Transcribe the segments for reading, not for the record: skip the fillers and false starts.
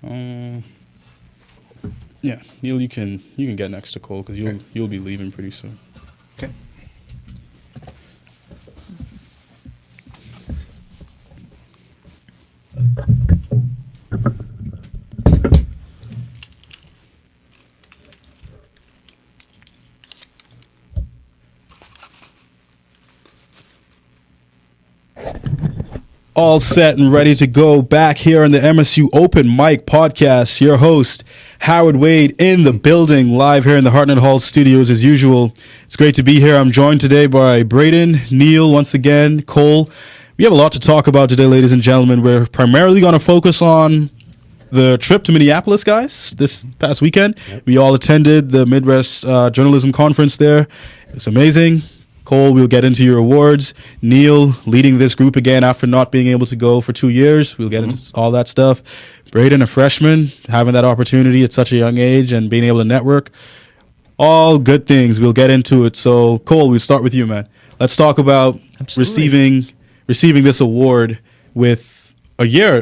Yeah, Neil, you can get next to Cole because you'll be leaving pretty soon. Okay. All set and ready to go back here on the MSU Open Mic podcast. Your host, Howard Wade, in the building, live here in the Hartnett Hall studios as usual. It's great to be here. I'm joined today by Braden, Neil, once again, Cole. We have a lot to talk about today, ladies and gentlemen. We're primarily going to focus on the trip to Minneapolis, guys, this past weekend. Yep. We all attended the Midwest Journalism Conference there. It's amazing. Cole, we'll get into your awards. Neil, leading this group again after not being able to go for 2 years. We'll get into all that stuff. Braden, a freshman, having that opportunity at such a young age and being able to network. All good things. We'll get into it. So, Cole, we'll start with you, man. Let's talk about receiving this award with 1 year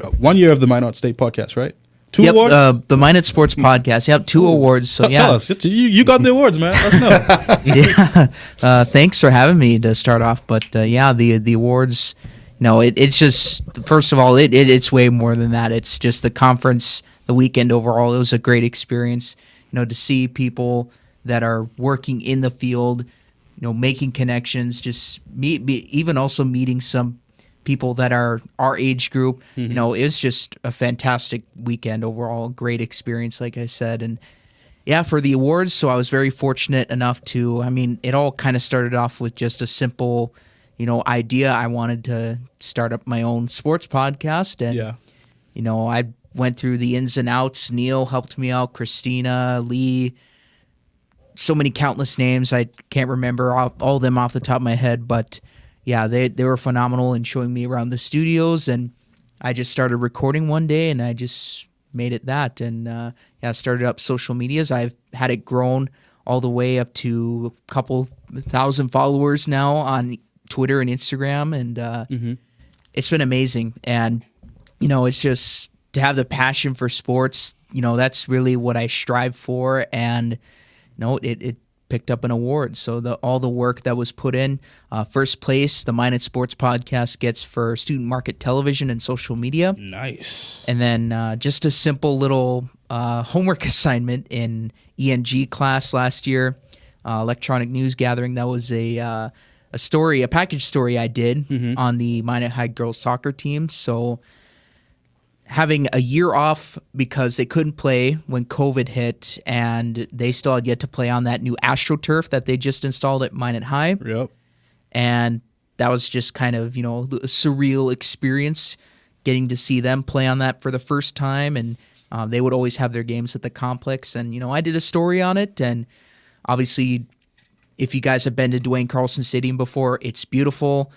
of the Minot State podcast, right? Two awards? The Minot Sports Podcast. Yep, 2 awards. So tell us. You got the awards, man. Let us know. Yeah. Thanks for having me to start off. But the awards. No, it's just, first of all, it's way more than that. It's just the conference, the weekend overall. It was a great experience. To see people that are working in the field, making connections, just even also meeting some people that are our age group. Mm-hmm. It was just a fantastic weekend overall, great experience, like I said. And yeah, for the awards, so I was very fortunate enough to, it all kind of started off with just a simple, idea. I wanted to start up my own sports podcast. And, I went through the ins and outs. Neil helped me out, Christina, Lee, so many countless names. I can't remember all of them off the top of my head, but yeah, they were phenomenal in showing me around the studios, and I just started recording one day, and I just made it that, and started up social medias. I've had it grown all the way up to a couple thousand followers now on Twitter and Instagram, and it's been amazing. And it's just to have the passion for sports. That's really what I strive for, and it picked up an award. So all the work that was put in, first place, the Minot Sports Podcast gets for student market television and social media. Nice. And then just a simple little homework assignment in ENG class last year, electronic news gathering. That was a package story I did on the Minot High girls soccer team. So having a year off because they couldn't play when COVID hit, and they still had yet to play on that new AstroTurf that they just installed at Minot High. Yep. And that was just kind of, a surreal experience getting to see them play on that for the first time. And they would always have their games at the complex. And, I did a story on it. And obviously, if you guys have been to Dwayne Carlson Stadium before, it's beautiful.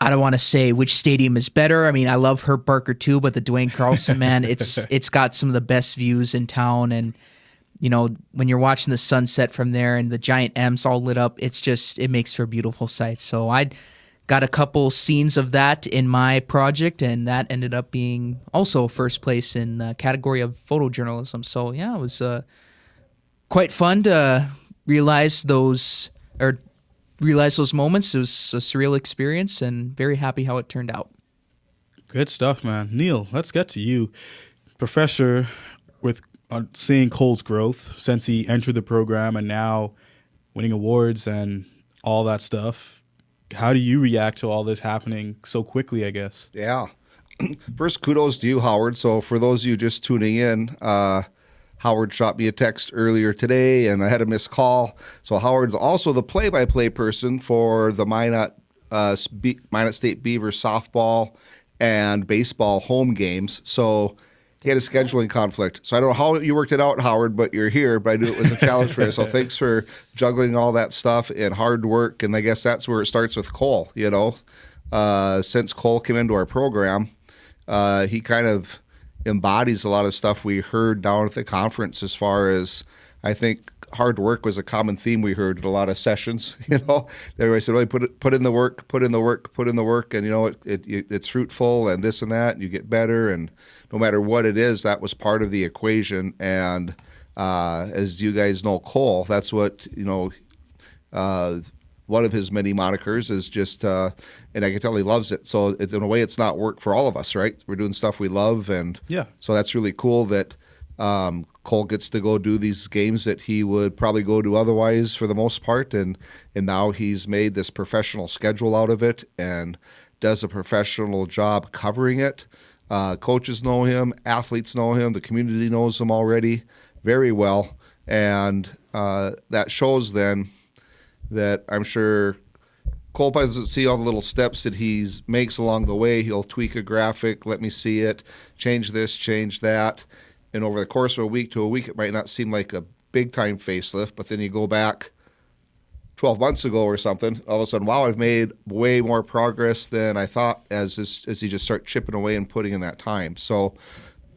I don't want to say which stadium is better. I love Herb Barker too, but the Dwayne Carlson, man, it's got some of the best views in town. And, when you're watching the sunset from there and the giant M's all lit up, it makes for a beautiful sight. So I got a couple scenes of that in my project, and that ended up being also first place in the category of photojournalism. So yeah, it was quite fun to realize those moments. It was a surreal experience, and very happy how it turned out. Good stuff, man. Neil, let's get to you. Professor, with seeing Cole's growth since he entered the program and now winning awards and all that stuff, how do you react to all this happening so quickly, I guess? Yeah. First, kudos to you, Howard. So for those of you just tuning in, Howard shot me a text earlier today, and I had a missed call. So Howard's also the play-by-play person for the Minot State Beavers softball and baseball home games. So he had a scheduling conflict. So I don't know how you worked it out, Howard, but you're here. But I knew it was a challenge for you. So thanks for juggling all that stuff and hard work. And I guess that's where it starts with Cole, Since Cole came into our program, he kind of embodies a lot of stuff we heard down at the conference as far as, I think, hard work was a common theme we heard in a lot of sessions. Everybody said, "Oh, put in the work, put in the work, put in the work," and it's fruitful and this and that, and you get better. And no matter what it is, that was part of the equation. And as you guys know, Cole, that's what one of his many monikers is just, and I can tell he loves it. So in a way, it's not work for all of us, right? We're doing stuff we love, and so that's really cool that Cole gets to go do these games that he would probably go to otherwise for the most part, and now he's made this professional schedule out of it and does a professional job covering it. Coaches know him, athletes know him, the community knows him already very well, and that shows then that I'm sure Cole doesn't see all the little steps that he makes along the way. He'll tweak a graphic, let me see it, change this, change that. And over the course of a week to a week, it might not seem like a big-time facelift, but then you go back 12 months ago or something, all of a sudden, wow, I've made way more progress than I thought as you just start chipping away and putting in that time. So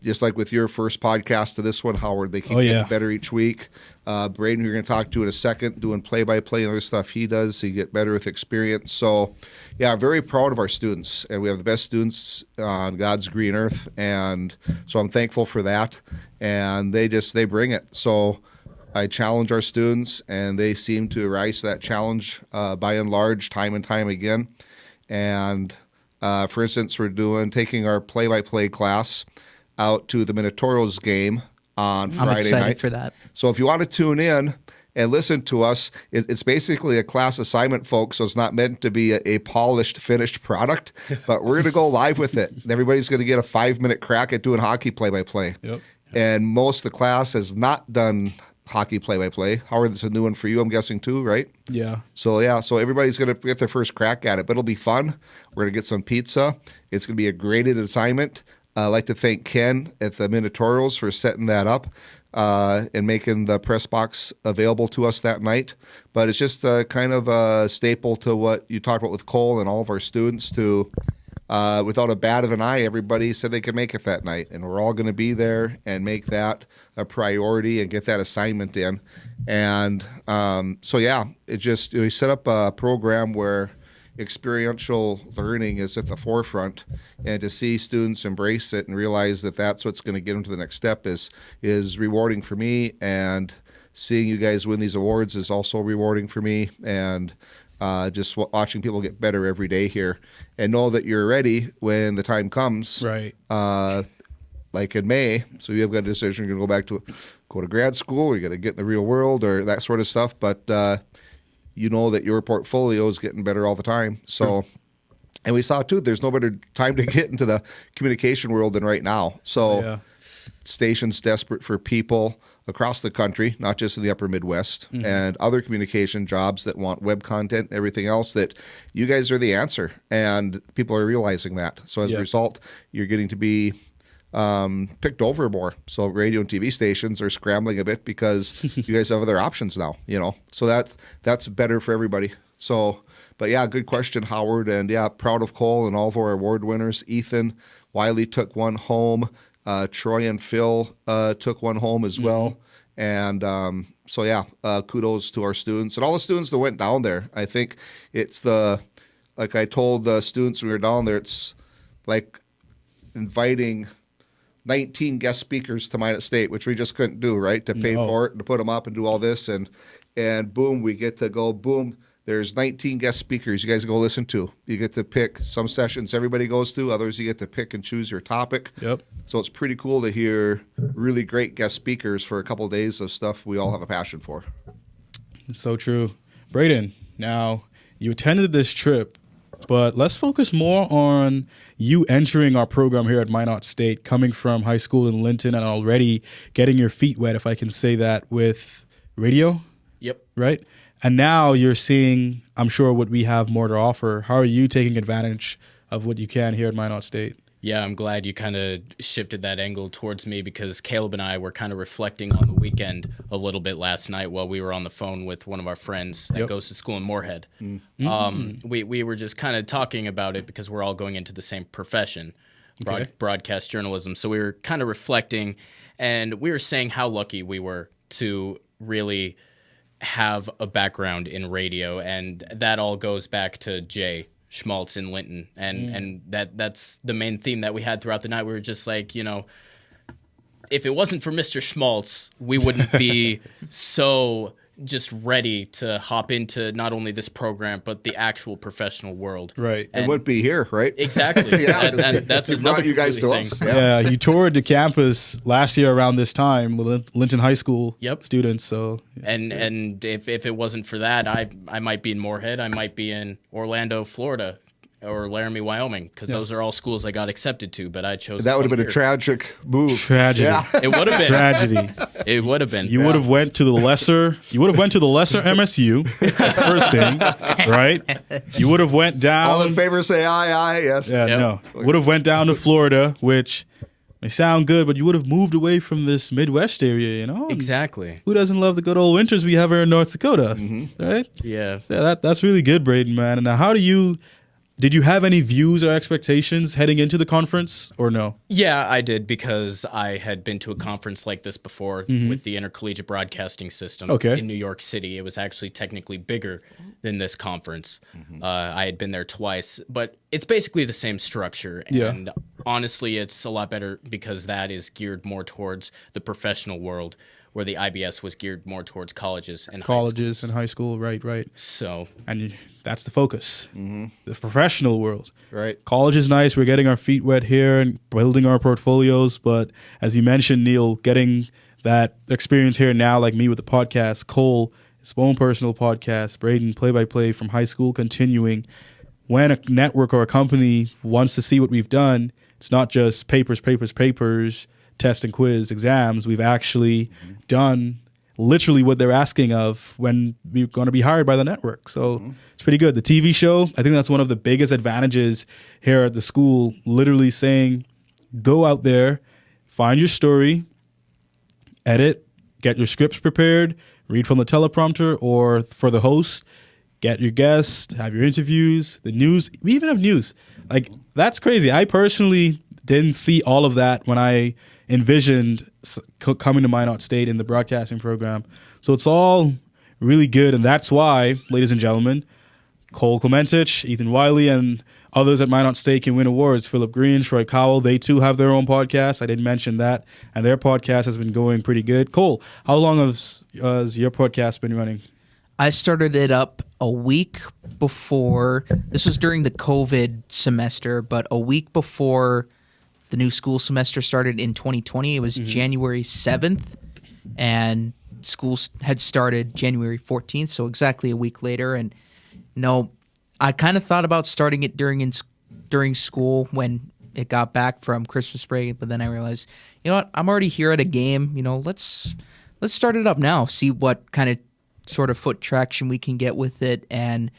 just like with your first podcast to this one, Howard, they keep getting better each week. Braden, who you're going to talk to in a second, doing play-by-play and other stuff he does, so you get better with experience. So, yeah, I'm very proud of our students, and we have the best students on God's green earth, and so I'm thankful for that. And they bring it. So I challenge our students, and they seem to rise to that challenge by and large, time and time again. And for instance, we're taking our play-by-play class out to the Minotaurs game on Friday night. I'm excited for that. So if you want to tune in and listen to us, it's basically a class assignment, folks, so it's not meant to be a polished, finished product, but we're going to go live with it. Everybody's going to get a 5-minute crack at doing hockey play-by-play. Yep. And most of the class has not done hockey play-by-play. Howard, it's a new one for you, I'm guessing, too, right? Yeah. So everybody's going to get their first crack at it, but it'll be fun. We're going to get some pizza. It's going to be a graded assignment. I'd like to thank Ken at the Minotaurs for setting that up and making the press box available to us that night. But it's just kind of a staple to what you talked about with Cole and all of our students to, without a bat of an eye, everybody said they could make it that night. And we're all going to be there and make that a priority and get that assignment in. And it just, we set up a program where experiential learning is at the forefront, and to see students embrace it and realize that that's what's going to get them to the next step is rewarding for me, and seeing you guys win these awards is also rewarding for me, and just watching people get better every day here and know that you're ready when the time comes, right? Like in May, so you have got a decision, you're going to go to grad school, or you're going to get in the real world or that sort of stuff, but you know that your portfolio is getting better all the time. So, and we saw too, there's no better time to get into the communication world than right now. So stations desperate for people across the country, not just in the upper Midwest, and other communication jobs that want web content and everything else, that you guys are the answer, and people are realizing that. So as a result, you're getting to be picked over more. So radio and TV stations are scrambling a bit because you guys have other options now, so that's better for everybody. So, but yeah, good question, Howard. And yeah, proud of Cole and all of our award winners. Ethan Wiley took one home. Troy and Phil took one home as well. And kudos to our students and all the students that went down there. I think it's like I told the students when we were down there, it's like inviting 19 guest speakers to Minot State, which we just couldn't do, right? To pay for it and to put them up and do all this, and boom, we get to go, boom, there's 19 guest speakers you guys go listen to. You get to pick some sessions everybody goes to, others you get to pick and choose your topic. Yep. So it's pretty cool to hear really great guest speakers for a couple of days of stuff we all have a passion for. So true. Braden, now you attended this trip, but let's focus more on you entering our program here at Minot State, coming from high school in Linton and already getting your feet wet, if I can say that, with radio. Yep. Right? And now you're seeing, I'm sure, what we have more to offer. How are you taking advantage of what you can here at Minot State? Yeah, I'm glad you kind of shifted that angle towards me, because Caleb and I were kind of reflecting on the weekend a little bit last night while we were on the phone with one of our friends that goes to school in Moorhead. We were just kind of talking about it because we're all going into the same profession, broadcast journalism. So we were kind of reflecting, and we were saying how lucky we were to really have a background in radio, and that all goes back to Jay Schmaltz in Linton, and that's the main theme that we had throughout the night. We were just like, if it wasn't for Mr. Schmaltz, we wouldn't be so just ready to hop into not only this program but the actual professional world. Right. It wouldn't be here, right? Exactly. Yeah, and that's he another brought you guys to thing. us. Yeah, you toured the campus last year around this time, Linton High School Yep. students. So And if it wasn't for that, I might be in Moorhead, I might be in Orlando, Florida, or Laramie, Wyoming, because those are all schools I got accepted to, but I chose. That would have come been a here. tragic move. tragedy. Yeah. It would have been. Tragedy. It would have been. You would have went to the lesser. You would have went to the lesser MSU. That's the first thing, right? You would have went down. All in favor say aye, yes. Yeah, Yep. no. Would have went down to Florida, which may sound good, but you would have moved away from this Midwest area, Exactly. Who doesn't love the good old winters we have here in North Dakota, right? Yeah. Yeah, that's really good, Braden, man. And now, did you have any views or expectations heading into the conference, or no? Yeah, I did, because I had been to a conference like this before with the Intercollegiate Broadcasting System in New York City. It was actually technically bigger than this conference. I had been there twice, but it's basically the same structure. And honestly, it's a lot better because that is geared more towards the professional world, where the IBS was geared more towards colleges and High school, right. So, And that's the focus, the professional world. Right. College is nice. We're getting our feet wet here and building our portfolios. But as you mentioned, Neil, getting that experience here now, like me with the podcast, Cole, his own personal podcast, Braden, play-by-play from high school, continuing. When a network or a company wants to see what we've done, it's not just papers, test and quiz, exams. We've actually done literally what they're asking of when we're going to be hired by the network. So it's pretty good. The TV show, I think that's one of the biggest advantages here at the school, literally saying, go out there, find your story, edit, get your scripts prepared, read from the teleprompter, or for the host, get your guests, have your interviews, the news. We even have news. Like, that's crazy. I personally didn't see all of that when I envisioned coming to Minot State in the broadcasting program. So it's all really good. And that's why, ladies and gentlemen, Cole Clementich, Ethan Wiley, and others at Minot State can win awards. Philip Green, Troy Cowell, they too have their own podcast. I didn't mention that. And their podcast has been going pretty good. Cole, how long has your podcast been running? I started it up a week before. This was during the COVID semester, but a week before the new school semester started in 2020. It was January 7th, and school had started January 14th, so exactly a week later. And I kind of thought about starting it during school when it got back from Christmas break, but then I realized, you know what, I'm already here at a game. Let's start it up now, see what kind of sort of foot traction we can get with it. And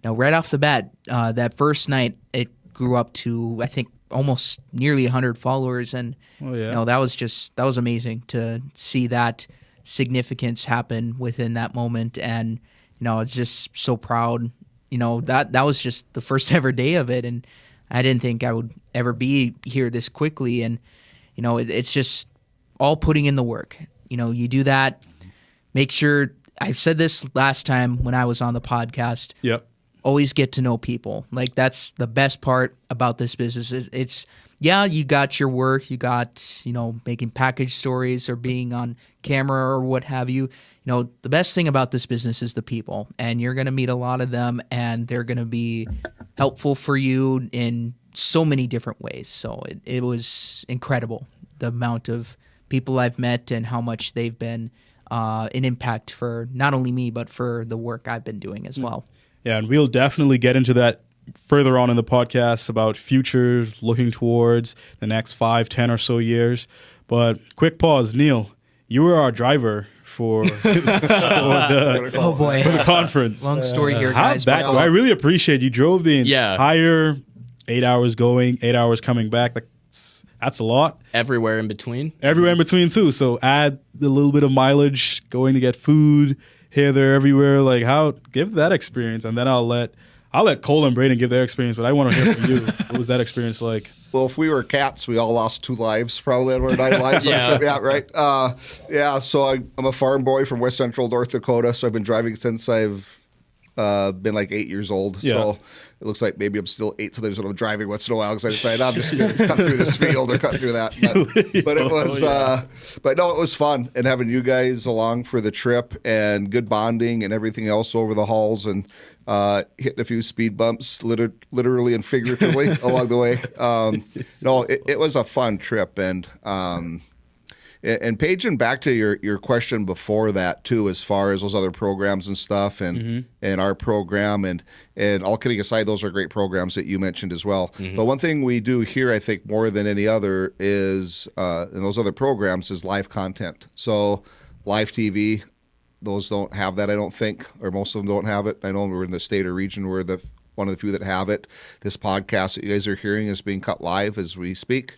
right off the bat, that first night, it grew up to, I think, almost nearly 100 followers, and that was amazing to see that significance happen within that moment. And it's just so proud. That was just the first ever day of it, and I didn't think I would ever be here this quickly. And it's just all putting in the work. You do that. Make sure, I said this last time when I was on the podcast. Yep. Always get to know people. Like, that's the best part about this business. It's you got your work, you got, making package stories or being on camera or what have you. The best thing about this business is the people, and you're going to meet a lot of them, and they're going to be helpful for you in so many different ways. So it was incredible, the amount of people I've met and how much they've been an impact for not only me, but for the work I've been doing as well. Yeah, and we'll definitely get into that further on in the podcast about futures, looking towards the next 5, 10 or so years. But quick pause, Neil, you were our driver for the conference. Long story here, How'd guys. that go? I really appreciate you drove the Yeah. entire 8 hours going, 8 hours coming back. That's a lot. everywhere in between. Everywhere in between too. So add a little bit of mileage going to get food here, there, everywhere. Like, give that experience, and then I'll let Cole and Braden give their experience. But I want to hear from you. What was that experience like? Well, if we were cats, we all lost 2 lives, probably, or 9 lives. Yeah. Yeah, right. So I'm a farm boy from West Central North Dakota. So I've been driving since I've been like 8 years old. Yeah. So it looks like maybe I'm still 8 sometimes when I'm driving once in a while because I decide I'm just going to cut through this field or cut through that. But it was, but no, it was fun, and having you guys along for the trip and good bonding and everything else over the halls and hitting a few speed bumps, literally and figuratively along the way. No, it was a fun trip, and paging back to your question before that too, as far as those other programs and stuff, and our program, and all kidding aside, those are great programs that you mentioned as well. But one thing we do here, I think more than any other, is in those other programs is live content. So live TV, those don't have that, I don't think, or most of them don't have it. I know we're in the state or region where one of the few that have it. This podcast that you guys are hearing is being cut live as we speak.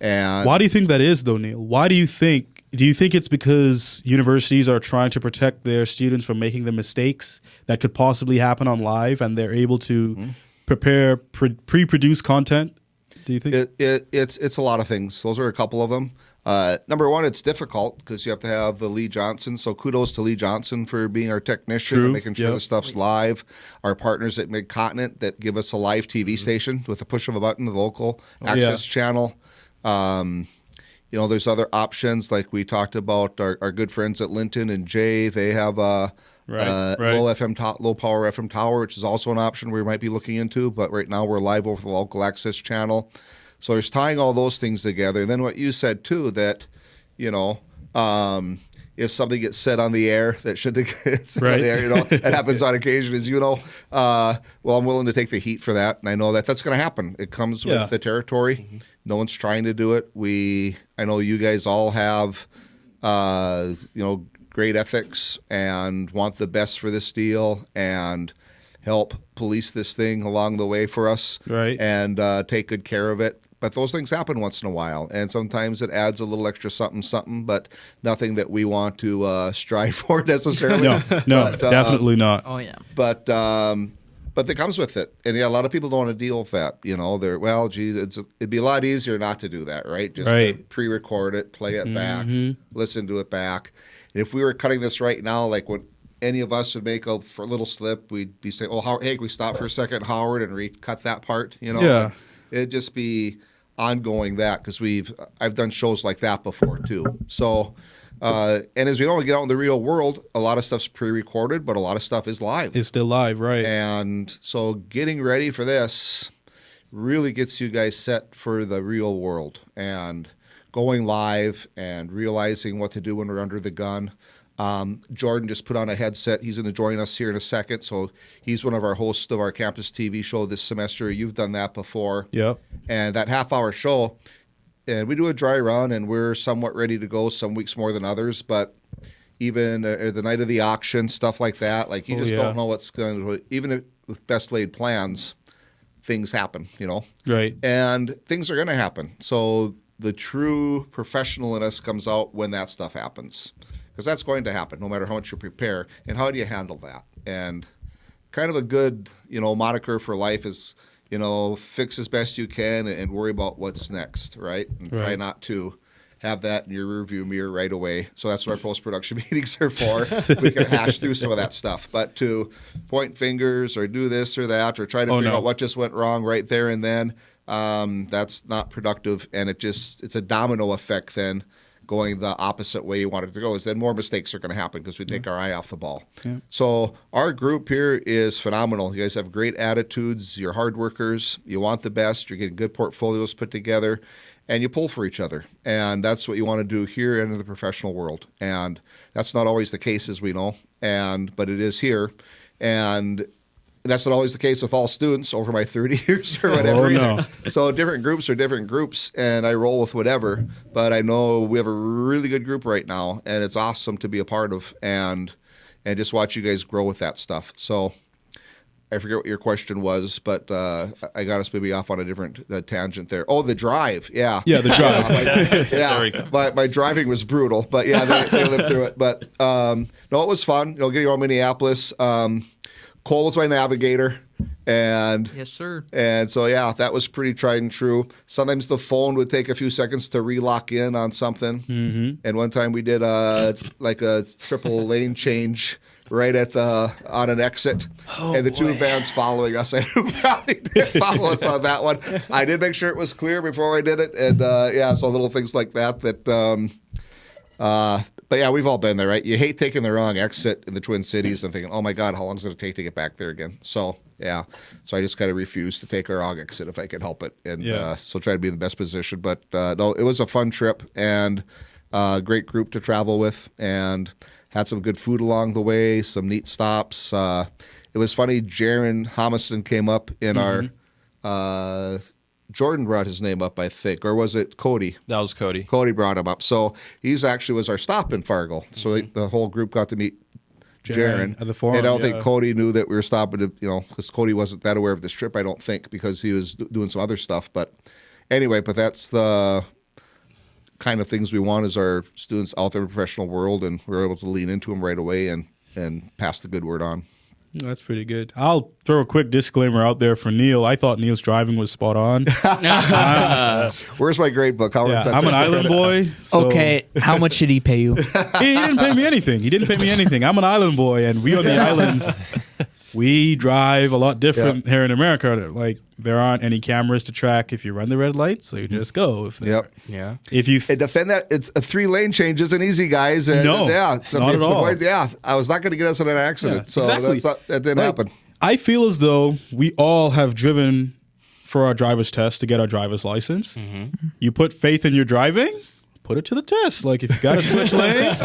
And why do you think that is, though, Neil? Why do you think it's because universities are trying to protect their students from making the mistakes that could possibly happen on live, and they're able to prepare pre-produce content? Do you think it's a lot of things? Those are a couple of them. Number one, it's difficult because you have to have the Lee Johnson. So kudos to Lee Johnson for being our technician and making sure the stuff's live. Our partners at Mid-Continent that give us a live TV station with the push of a button, the local access channel. There's other options like we talked about. Our good friends at Linton and Jay, they have a low power FM tower, which is also an option we might be looking into. But right now we're live over the local access channel. So there's tying all those things together. And then what you said too, that if something gets said on the air that shouldn't get said on the air, it happens on occasion, as you know. Well, I'm willing to take the heat for that, and I know that that's going to happen. It comes with the territory. No one's trying to do it. I know you guys all have, great ethics and want the best for this deal and help police this thing along the way for us, and take good care of it. But those things happen once in a while, and sometimes it adds a little extra something, but nothing that we want to strive for necessarily. No, definitely not. Oh, yeah. But that comes with it. And a lot of people don't want to deal with that. It'd be a lot easier not to do that, right? Just pre-record it, play it back, listen to it back. And if we were cutting this right now, like what any of us would make a little slip, we'd be saying, Howard, hey, can we stop for a second, Howard, and recut that part? It'd just be ongoing that, because I've done shows like that before too. So and as we know, we get out in the real world, a lot of stuff's pre-recorded, but a lot of stuff is live. It's still live, right? And so getting ready for this really gets you guys set for the real world and going live and realizing what to do when we're under the gun. Jordan just put on a headset. He's going to join us here in a second. So he's one of our hosts of our campus TV show this semester. You've done that before. Yep. And that half-hour show, and we do a dry run, and we're somewhat ready to go some weeks more than others. But even the night of the auction, stuff like that, like you just don't know what's going to, even with best laid plans, things happen, Right. And things are going to happen. So the true professional in us comes out when that stuff happens. Because that's going to happen no matter how much you prepare. And how do you handle that? And kind of a good, moniker for life is, fix as best you can and worry about what's next, right? And try not to have that in your rearview mirror right away. So that's what our post-production meetings are for. We can hash through some of that stuff. But to point fingers or do this or that or try to figure out what just went wrong right there and then, that's not productive. And it's a domino effect then, going the opposite way you want it to go, is then more mistakes are going to happen because we take our eye off the ball. Yeah. So our group here is phenomenal. You guys have great attitudes. You're hard workers. You want the best. You're getting good portfolios put together, and you pull for each other. And that's what you want to do here and in the professional world. And that's not always the case, as we know, but it is here. And that's not always the case with all students over my 30 years or whatever. No. So different groups are different groups, and I roll with whatever. But I know we have a really good group right now, and it's awesome to be a part of and just watch you guys grow with that stuff. So I forget what your question was, but I got us maybe off on a different tangent there. Oh, the drive. Yeah. Yeah, the drive. My driving was brutal, but yeah, they lived through it. But no, it was fun. Getting on Minneapolis. Cole was my navigator, And Yes, sir. and so, yeah, that was pretty tried and true. Sometimes the phone would take a few seconds to re-lock in on something. Mm-hmm. And one time we did a triple lane change right on an exit. And the two vans following us, I probably did follow us on that one. I did make sure it was clear before I did it. And, so little things like that. But yeah, we've all been there, right? You hate taking the wrong exit in the Twin Cities and thinking, oh my God, how long is it going to take to get back there again? So, yeah. So I just kind of refused to take a wrong exit if I could help it. And so try to be in the best position. But no, it was a fun trip and a great group to travel with and had some good food along the way, some neat stops. It was funny, Jaron Homison came up in our Jordan brought his name up, I think, or was it Cody? That was Cody. Cody brought him up. So he's actually was our stop in Fargo. So the whole group got to meet Jaron at the forum. And I don't think Cody knew that we were stopping to, because Cody wasn't that aware of this trip, I don't think, because he was doing some other stuff. But anyway, that's the kind of things we want as our students out there in the professional world, and we're able to lean into them right away and pass the good word on. That's pretty good. I'll throw a quick disclaimer out there for Neil. I thought Neil's driving was spot on. Where's my grade book? I'm an island boy. So Okay, how much did he pay you? he didn't pay me anything. I'm an island boy, and we on the islands, we drive a lot different here in America. Like, there aren't any cameras to track if you run the red lights, so you just go. Yeah. If you and defend that, it's a 3-lane change isn't easy, guys. And, No, not at all. I was not going to get us in an accident, Yeah, so exactly. that didn't happen. I feel as though we all have driven for our driver's test to get our driver's license. Mm-hmm. You put faith in your driving, put it to the test. Like, if you got to switch lanes,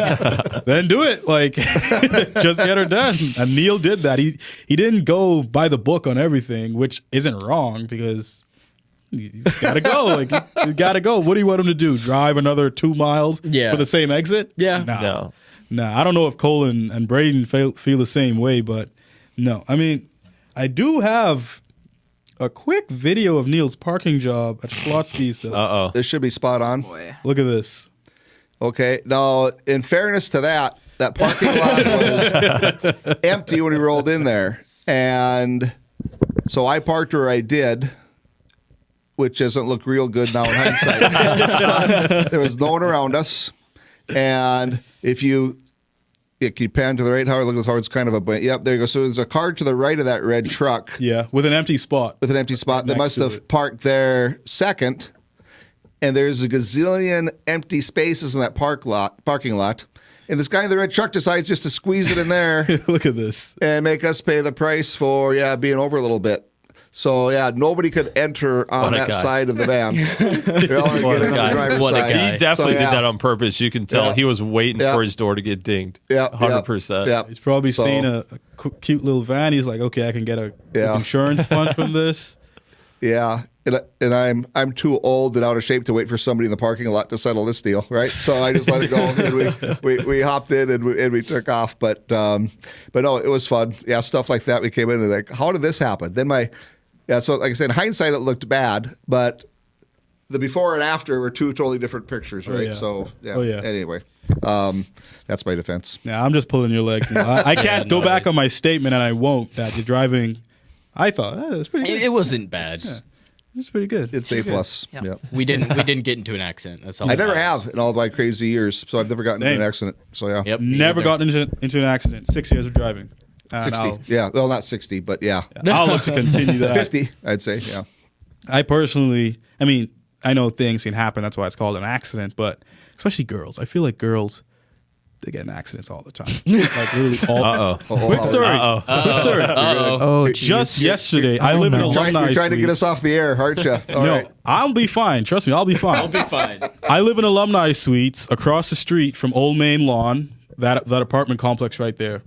then do it. Like, just get her done. And Neil did that. He didn't go by the book on everything, which isn't wrong because he's got to go. Like, you got to go. What do you want him to do? Drive another 2 miles for the same exit? Yeah. Nah, I don't know if Cole and Braden feel the same way, but no. I mean, I do have a quick video of Neil's parking job at Schlotsky's. Uh-oh. This should be spot on. Look at this. Okay. Now, in fairness to that parking lot was empty when we rolled in there. And so I parked where I did, which doesn't look real good now in hindsight. There was no one around us. And if you pan to the right, Howard, look at Howard's kind of yep, there you go. So there's a car to the right of that red truck. Yeah, with an empty spot. They must have parked there second. And there's a gazillion empty spaces in that parking lot. And this guy in the red truck decides just to squeeze it in there. Look at this. And make us pay the price for, being over a little bit. So, nobody could enter on that side of the van. They're all What getting a on the driver's guy. side. He definitely did that on purpose. You can tell he was waiting for his door to get dinged. 100%. Yeah. He's probably seen a cute little van. He's like, okay, I can get a insurance fund from this. Yeah. And I'm too old and out of shape to wait for somebody in the parking lot to settle this deal, right? So I just let it go, and we hopped in and we took off. But no, it was fun. Yeah, stuff like that. We came in and like, how did this happen? Then so like I said, in hindsight, it looked bad, but the before and after were two totally different pictures, right? So anyway, that's my defense. Yeah, I'm just pulling your leg. I can't go back on my statement, and I won't. That you're driving. I thought that's pretty good. It wasn't bad. Yeah. It's pretty good. It's A+. Yeah. Yep. We didn't get into an accident. That's all. I never have in all of my crazy years, so I've never gotten into an accident. So yeah, Yep. me Never either. gotten into an accident. 6 years of driving. And 60. Yeah, well, not 60, but I'll look to continue that. 50, I'd say. Yeah. I personally, I know things can happen. That's why it's called an accident. But especially girls, I feel like girls, they get in accidents all the time. Like literally all. Quick story. Quick story. Oh, geez. Just yesterday, I live in no. alumni You're trying to suite. get us off the air, aren't you? All No, right. I'll be fine. Trust me, I'll be fine. I'll be fine. I live in alumni suites across the street from Old Main Lawn, that apartment complex right there.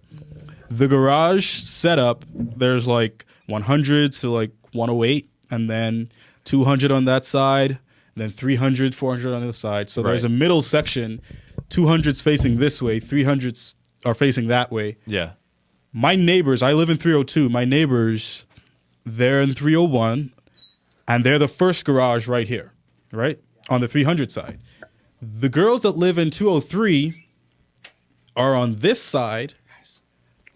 The garage setup, there's like 100 to like 108, and then 200 on that side, and then 300, 400 on the other side. So there's a middle section, 200's facing this way, 300's are facing that way. Yeah. My neighbors, I live in 302. My neighbors, they're in 301, and they're the first garage right here, right? On the 300 side. The girls that live in 203 are on this side,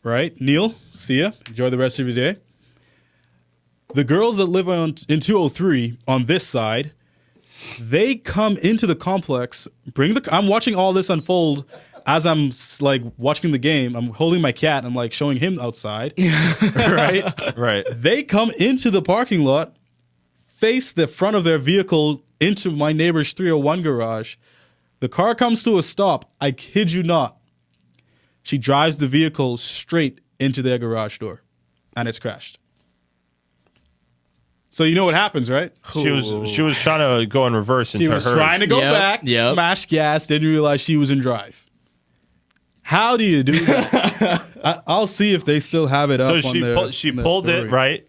right? Neil, see ya. Enjoy the rest of your day. The girls that live in 203 on this side, they come into the complex, I'm watching all this unfold as I'm like watching the game. I'm holding my cat and I'm like showing him outside. Right? Right. They come into the parking lot, face the front of their vehicle into my neighbor's 301 garage. The car comes to a stop. I kid you not. She drives the vehicle straight into their garage door, and it's crashed. So you know what happens, right? She was trying to go in reverse into She was hers. trying to go back, smash gas, didn't realize she was in drive. How do you do that? I'll see if they still have it up. She pulled it right.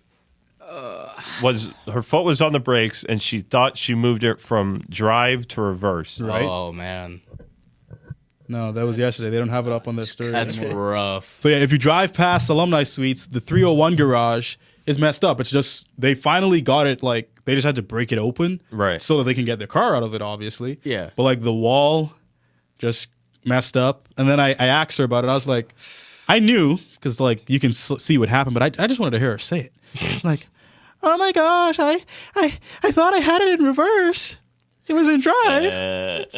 Her foot was on the brakes, and she thought she moved it from drive to reverse. Right? Oh man, no, that was yesterday. They don't have it up on their story that's anymore. rough. So yeah, if you drive past Alumni Suites, the 301 garage is messed up. It's just they finally got it. Like they just had to break it open, Right. so that they can get their car out of it. Obviously, Yeah. But like the wall just messed up, and then I asked her about it. I was like, I knew because like you can see what happened, but I just wanted to hear her say it. Like, oh my gosh, I thought I had it in reverse. It was in drive.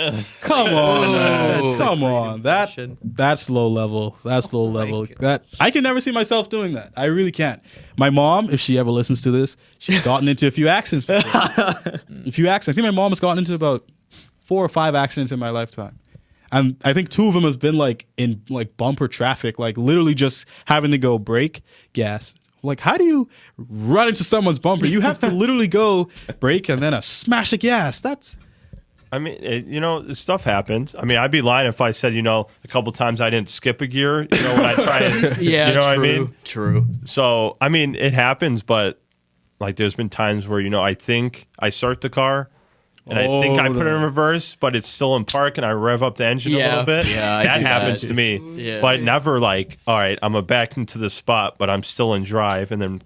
Come on, come on. That's low level. That's low level. That I can never see myself doing that. I really can't. My mom, if she ever listens to this, she's gotten into a few accidents before. A few accidents. I think my mom has gotten into about 4 or 5 accidents in my lifetime. And I think 2 of them have been like in like bumper traffic, like literally just having to go brake, gas. Like, how do you run into someone's bumper? You have to literally go brake and then a smash of gas. I mean, stuff happens. I mean, I'd be lying if I said, a couple times I didn't skip a gear, when I try and, Yeah, you know what I true, mean? True. So, I mean, it happens, but like there's been times where, I think I start the car and I think I put it in reverse, but it's still in park and I rev up the engine a little bit. Yeah, that happens to me. Yeah. But never like, all right, I'm back into the spot, but I'm still in drive and then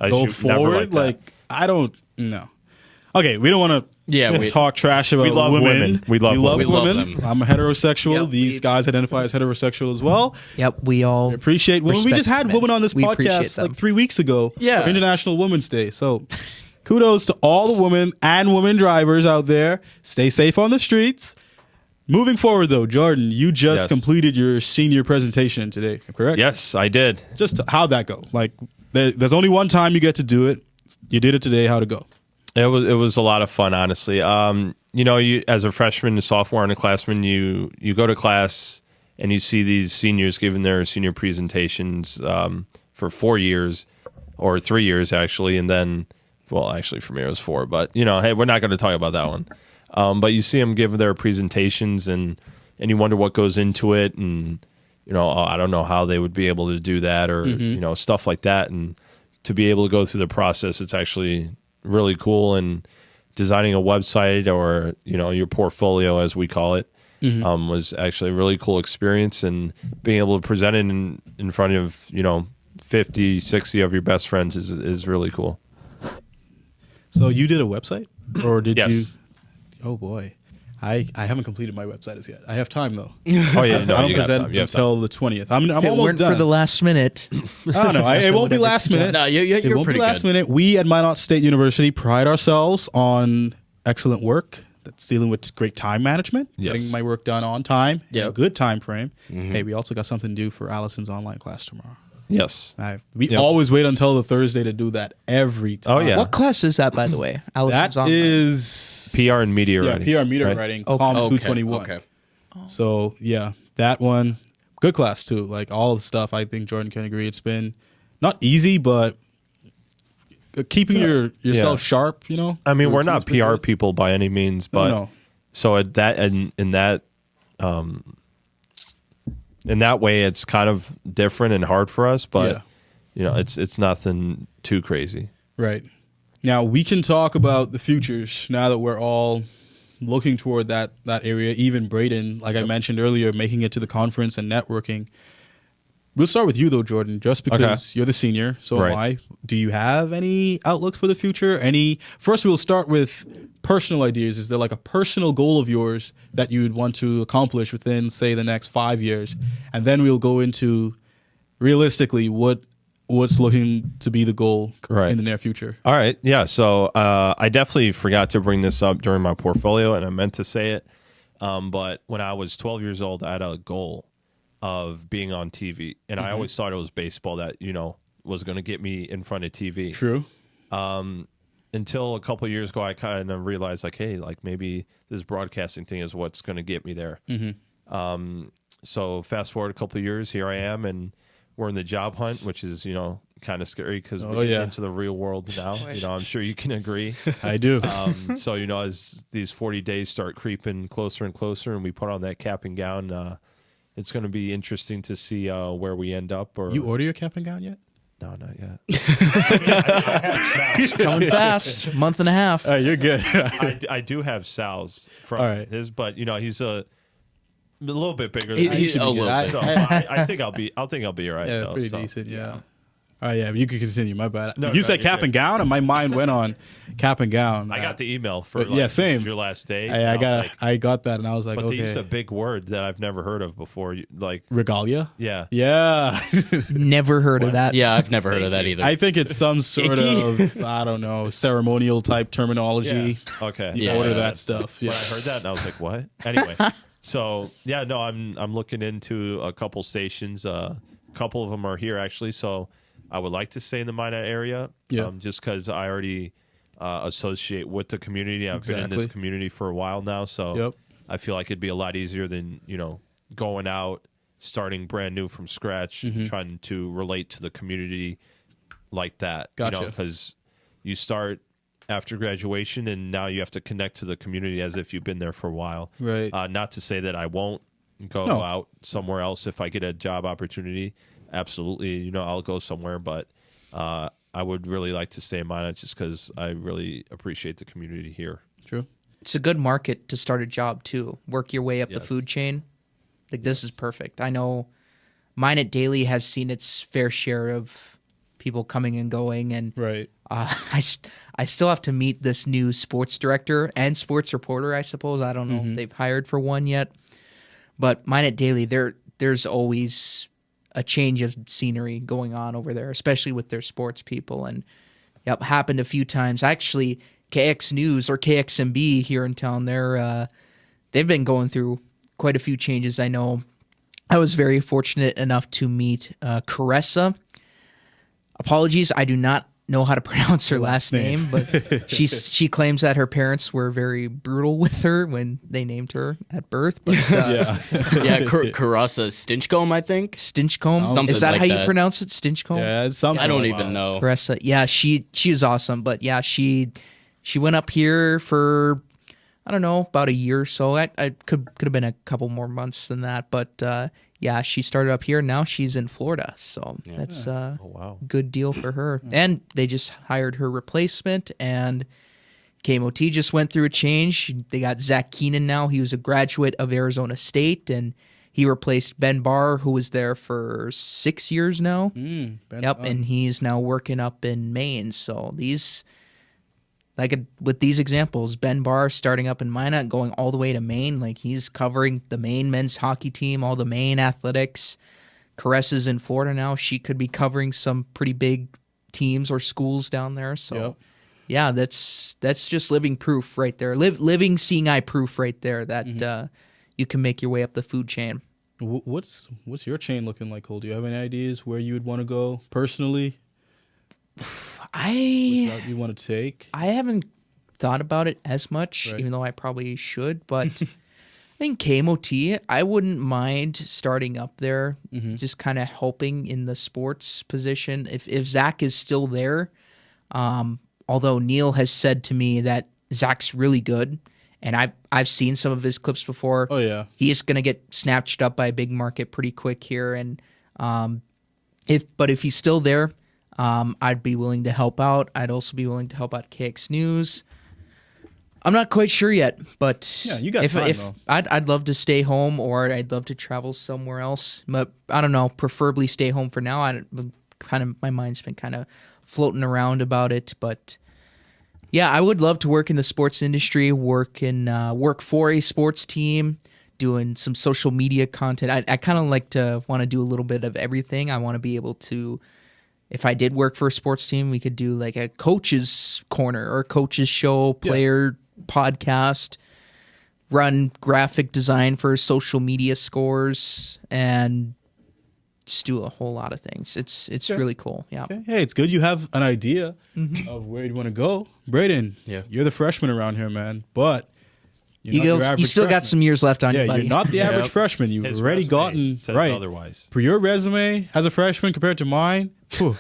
I Go shoot. forward. Never like I don't know. Okay, we don't want to talk trash about we love women. We love love women. women. We love them. I'm a heterosexual. Yep, These guys identify as heterosexual as well. Yep, we all Appreciate women. We respect just had men. women on this We appreciate podcast them. like 3 weeks ago. Yeah. For International Women's Day. So kudos to all the women and women drivers out there. Stay safe on the streets. Moving forward, though, Jordan, you just Yes. completed your senior presentation today, correct? Yes, I did. Just how'd that go? Like, there's only one time you get to do it. You did it today. How'd it go? It was a lot of fun, honestly. You as a freshman and sophomore and a classman, you go to class and you see these seniors giving their senior presentations for 4 years or 3 years actually, and then, well, actually for me it was 4, but hey, we're not going to talk about that one. But you see them give their presentations and you wonder what goes into it, and I don't know how they would be able to do that or stuff like that, and to be able to go through the process, it's actually really cool. And designing a website or your portfolio, as we call it, was actually a really cool experience, and being able to present it in front of 50, 60 of your best friends is really cool. So you did a website, or did Yes. you? Oh boy, I haven't completed my website as yet. I have time though. Oh yeah, no, I don't you got present time. You have time. until the 20th. I'm If it almost weren't done. for the last minute. I don't know. It won't be Whatever last minute. No, you're It won't be pretty last good. minute. We at Minot State University pride ourselves on excellent work that's dealing with great time management, Yes. getting my work done on time, in a Yep. good time frame. Hey, we also got something to do for Allison's online class tomorrow. Yes. We Yep. always wait until the Thursday to do that every time. Oh, yeah. What class is that, by the way? Allison's That online. is PR and media writing. PR media right? writing, Okay. Palm Okay. 221. Okay. So yeah, that one, good class too. Like all the stuff, I think Jordan can agree. It's been not easy, but keeping yourself sharp. I mean, we're not routine's been PR good. people by any means, but No. so in that way, it's kind of different and hard for us. But it's nothing too crazy. Right. Now we can talk about the futures now that we're all looking toward that area. Even Braden, like I mentioned earlier, making it to the conference and networking. We'll start with you though, Jordan, just because you're the senior. So am Right. I. Do you have any outlooks for the future? First, we'll start with personal ideas. Is there like a personal goal of yours that you would want to accomplish within, say, the next 5 years? And then we'll go into realistically what what's looking to be the goal Right. in the near future? All right. Yeah. So I definitely forgot to bring this up during my portfolio, and I meant to say it. But when I was 12 years old, I had a goal of being on TV. And I always thought it was baseball that, was going to get me in front of TV. True. Until a couple of years ago, I kind of realized, like, hey, like maybe this broadcasting thing is what's going to get me there. So fast forward a couple of years, here I am, and we're in the job hunt, which is, kind of scary because we're getting into the real world now. I'm sure you can agree. I do. So, as these 40 days start creeping closer and closer and we put on that cap and gown, it's going to be interesting to see where we end up. Or You order your cap and gown yet? No, not yet. It's coming fast. Month and a half. You're good. I do have Sal's from All right. his, but he's a little bit bigger He- than he's me. a little bit. So I think I'll be all right. Yeah, though, pretty so. decent. Yeah. All right, yeah, you can continue. My bad. No, you no, said you're cap good. and gown, and my mind went on cap and gown. I got the email for yeah, this same. is your last day. I and was like, I got that, and I was like, but okay. they used a big word that I've never heard of before. Like, Regalia. yeah. Yeah. Never heard of that. Yeah, I've never heard of that either. I think it's some sort of I don't know ceremonial type terminology. Yeah. Okay. You Yeah. order that stuff. But Yeah. I heard that and I was like, what? Anyway, so yeah, no, I'm looking into a couple stations. A couple of them are here actually. So I would like to stay in the Minot area. Yeah. Just because I already associate with the community. I've been in Exactly. this community for a while now. So Yep. I feel like it'd be a lot easier than, going out, starting brand new from scratch, trying to relate to the community like that. Gotcha. Because you start after graduation and now you have to connect to the community as if you've been there for a while. Right. Not to say that I won't go No. out somewhere else if I get a job opportunity. Absolutely, I'll go somewhere, but I would really like to stay in Minot just because I really appreciate the community here. True. It's a good market to start a job too. Work your way up the Yes. food chain. Like this is perfect. I know Minot Daily has seen its fair share of people coming and going, and Right. I still have to meet this new sports director and sports reporter. I suppose I don't know if they've hired for one yet, but Minot Daily, there's always a change of scenery going on over there, especially with their sports people. And yep, happened a few times. Actually, KX News or KXMB here in town, they've been going through quite a few changes. I know I was very fortunate enough to meet Caressa. Apologies, I do not know how to pronounce her last name, but she claims that her parents were very brutal with her when they named her at birth. But Yeah. yeah, Carassa Stinchcombe, I think. Stinchcombe, Something is that like how you that. pronounce it? Stinchcombe. Yeah. It's something. I don't like even that. know. Caressa. Yeah, she is awesome. But yeah, she went up here for I don't know about a year or so. I could have been a couple more months than that. But yeah, she started up here. Now she's in Florida, so that's wow. good deal for her. And they just hired her replacement, and KMOT just went through a change. They got Zach Keenan now. He was a graduate of Arizona State, and he replaced Ben Barr, who was there for 6 years now. Ben Yep, Barr. and he's now working up in Maine. So these, with these examples, Ben Barr starting up in Minot, going all the way to Maine, like he's covering the Maine men's hockey team, all the Maine athletics. Caressa's in Florida now. She could be covering some pretty big teams or schools down there. So Yep. yeah, that's just living proof right there. Living seeing eye proof right there that you can make your way up the food chain. What's your chain looking like, Cole? Do you have any ideas where you would want to go personally? That you want to take? I haven't thought about it as much, Right. even though I probably should. But I think KMOT, I wouldn't mind starting up there, just kind of helping in the sports position. If Zach is still there, although Neil has said to me that Zach's really good, and I've seen some of his clips before. Oh yeah. He is going to get snatched up by a big market pretty quick here, and if he's still there, I'd be willing to help out. I'd also be willing to help out KX News. I'm not quite sure yet, but Yeah, you got if time, though. I'd love to stay home, or I'd love to travel somewhere else. But I don't know, preferably stay home for now. My mind's been kind of floating around about it, but yeah, I would love to work in the sports industry, work for a sports team, doing some social media content. I kind of want to do a little bit of everything. I want to be able to if I did work for a sports team, we could do like a coach's corner or a coach's show, player podcast, run graphic design for social media scores, and just do a whole lot of things. It's really cool. Yeah. Okay. Hey, it's good you have an idea of where you want to go. Braden, you're the freshman around here, man, but you still got some years left on you, buddy. You're not the average freshman. You've His already resume gotten says right. otherwise. For your resume as a freshman compared to mine,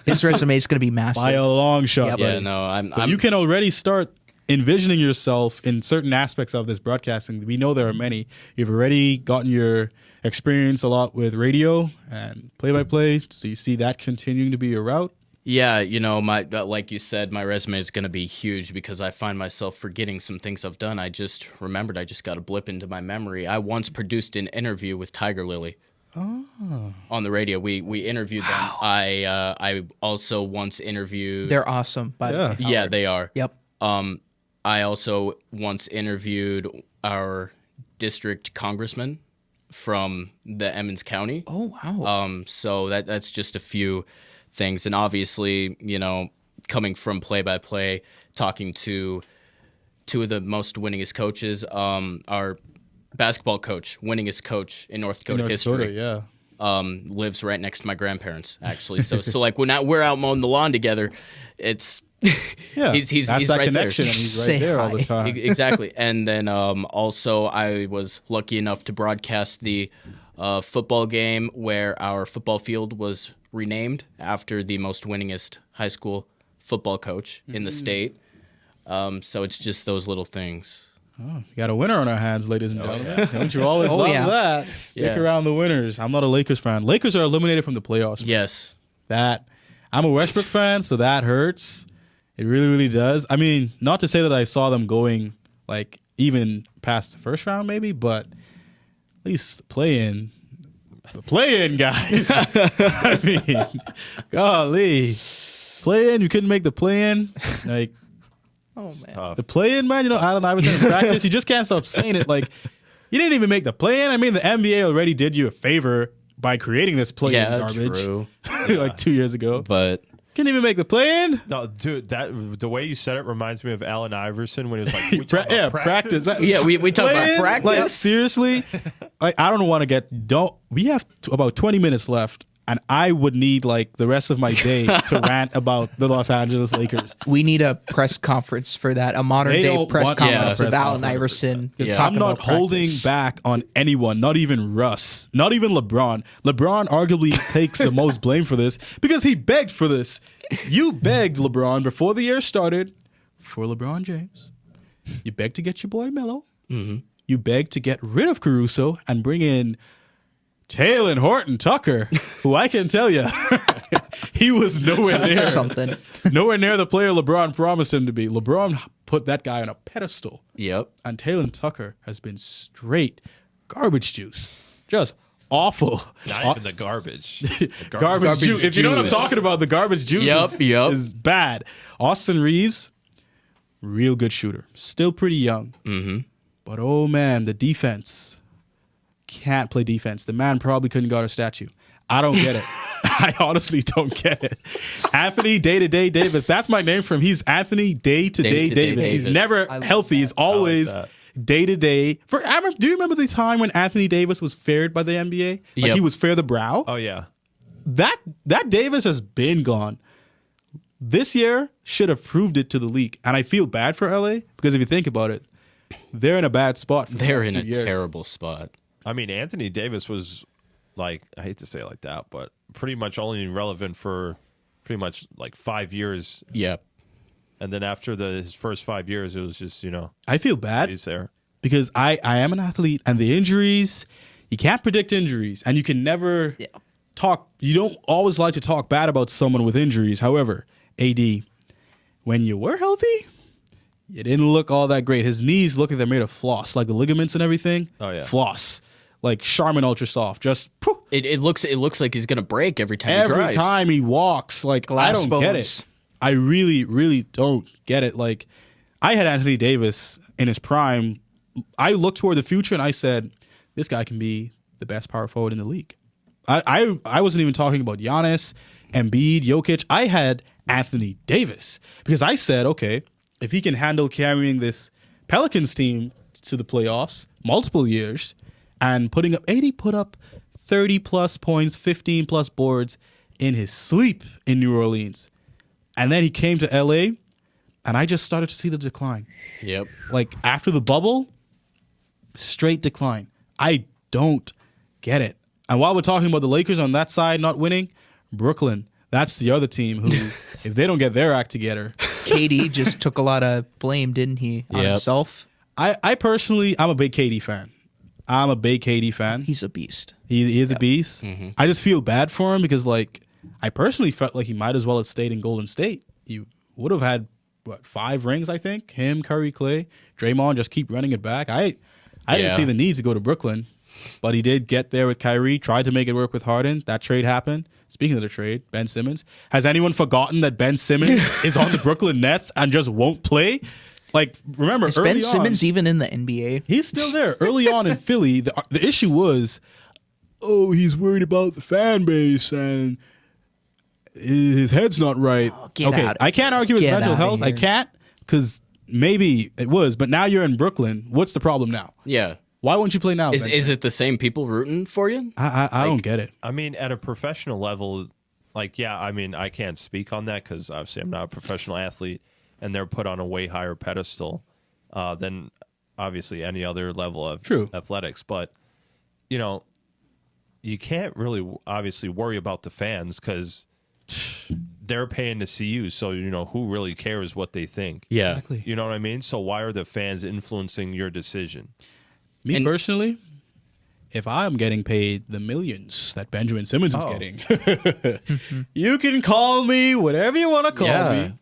His resume is going to be massive. by a long shot. Yep. buddy. Yeah, no, So you can already start envisioning yourself in certain aspects of this broadcasting. We know there are many. You've already gotten your experience a lot with radio and play-by-play, so you see that continuing to be your route. Yeah, my like you said, my resume is going to be huge because I find myself forgetting some things I've done. I just remembered. I just got a blip into my memory. I once produced an interview with Tiger Lily on the radio. We interviewed them. I also once interviewed. They're awesome, by the way. Yeah, they are. Yep. I also once interviewed our district congressman from the Emmons County. Oh, wow. So that's just a few things. And obviously, coming from play-by-play, talking to two of the most winningest coaches, our basketball coach, winningest coach in North Dakota history. Lives right next to my grandparents, actually. So like when we're out mowing the lawn together, it's he's that's that right connection, there. and he's Say right there all hi. the time. Exactly. And then also I was lucky enough to broadcast the football game where our football field was renamed after the most winningest high school football coach in the state. So it's just those little things. Oh, we got a winner on our hands, ladies and gentlemen. Don't you always love that? Stick around the winners. I'm not a Lakers fan. Lakers are eliminated from the playoffs. Yes. I'm a Westbrook fan, so that hurts. It really, really does. I mean, not to say that I saw them going like even past the first round, maybe, but at least the play-in, guys. I mean, golly, play-in. You couldn't make the play-in, like. Oh, man. Tough. The play-in, man, Allen Iverson in practice, you just can't stop saying it. Like, you didn't even make the play-in. I mean, the NBA already did you a favor by creating this play-in garbage. True. like 2 years ago. But Couldn't even make the play-in. No, dude, the way you said it reminds me of Allen Iverson when he was like, we talk Yeah, about practice. yeah, we talk about Play-in? practice. Like, seriously? Like, I don't want to we have about 20 minutes left. And I would need like the rest of my day to rant about the Los Angeles Lakers. We need a press conference for that, a modern They day don't press want- conference yeah, with press Allen conference. Iverson. I'm talking not about holding practice. back on anyone, not even Russ, not even LeBron. LeBron arguably takes the most blame for this because he begged for this. You begged LeBron before the year started for LeBron James. You begged to get your boy Melo. Mm-hmm. You begged to get rid of Caruso and bring in Taylor Horton Tucker, who I can tell you, he was nowhere near something. nowhere near the player LeBron promised him to be. LeBron put that guy on a pedestal. Yep. And Taylor Tucker has been straight garbage juice. Just awful. Not even the garbage. The Garbage juice. If you know what I'm juice. talking about, the garbage juice Yep. is bad. Austin Reeves, real good shooter. Still pretty young. Mm-hmm. But oh man, the defense. Can't play defense. The man probably couldn't guard a statue. I don't get it. I honestly don't get it. Anthony Day-to-Day Davis. That's my name for him. He's Anthony Day-to-Day Davis. He's never healthy. He's always day-to-day. Do you remember the time when Anthony Davis was feared by the NBA? Like Yep. he was fair the brow? Oh, yeah. That Davis has been gone. This year should have proved it to the league. And I feel bad for LA because if you think about it, they're in a bad spot. For the They're last in a few years. terrible spot. I mean, Anthony Davis was like, I hate to say it like that, but pretty much only relevant for pretty much like 5 years. Yep. And then after his first 5 years, it was just, I feel bad he's there. because I am an athlete and the injuries, you can't predict injuries and you can never talk. You don't always like to talk bad about someone with injuries. However, AD, when you were healthy, you didn't look all that great. His knees look like they're made of floss, like the ligaments and everything. Oh, yeah. Floss. Like Charmin Ultra Soft. Just poof. It looks like he's gonna break every time he Every drives. time he walks. Like, Glass I don't get bones. it. I really, really don't get it. Like, I had Anthony Davis in his prime. I looked toward the future and I said, this guy can be the best power forward in the league. I wasn't even talking about Giannis. Embiid, Jokic. I had Anthony Davis because I said, okay, if he can handle carrying this Pelicans team to the playoffs multiple years and putting up 80, put up 30 plus points, 15 plus boards in his sleep in New Orleans. And then he came to LA and I just started to see the decline. Yep. Like after the bubble, straight decline. I don't get it. And while we're talking about the Lakers on that side not winning, Brooklyn, that's the other team who, if they don't get their act together. KD just took a lot of blame, didn't he, on himself? I personally, I'm a big KD fan. I'm a big KD fan. He's a beast. He is a beast. Mm-hmm. I just feel bad for him because, like, I personally felt like he might as well have stayed in Golden State. He would have had, 5 rings, I think? Him, Curry, Clay, Draymond, just keep running it back. I didn't see the need to go to Brooklyn, but he did get there with Kyrie, tried to make it work with Harden. That trade happened. Speaking of the trade, Ben Simmons. Has anyone forgotten that Ben Simmons is on the Brooklyn Nets and just won't play? Like, remember, is early Ben Simmons on, even in the NBA? He's still there. Early on in Philly, the issue was, he's worried about the fan base and his head's not right. I can't argue with mental health. I can't because maybe it was, but now you're in Brooklyn. What's the problem now? Yeah. Why won't you play now? Is it the same people rooting for you? I don't get it. I mean, at a professional level, I can't speak on that because obviously I'm not a professional athlete, and they're put on a way higher pedestal than obviously any other level of athletics. But, you can't really obviously worry about the fans because they're paying to see you. So, who really cares what they think? Yeah. Exactly. You know what I mean? So why are the fans influencing your decision? Me personally, if I'm getting paid the millions that Benjamin Simmons is getting, you can call me whatever you want to call me.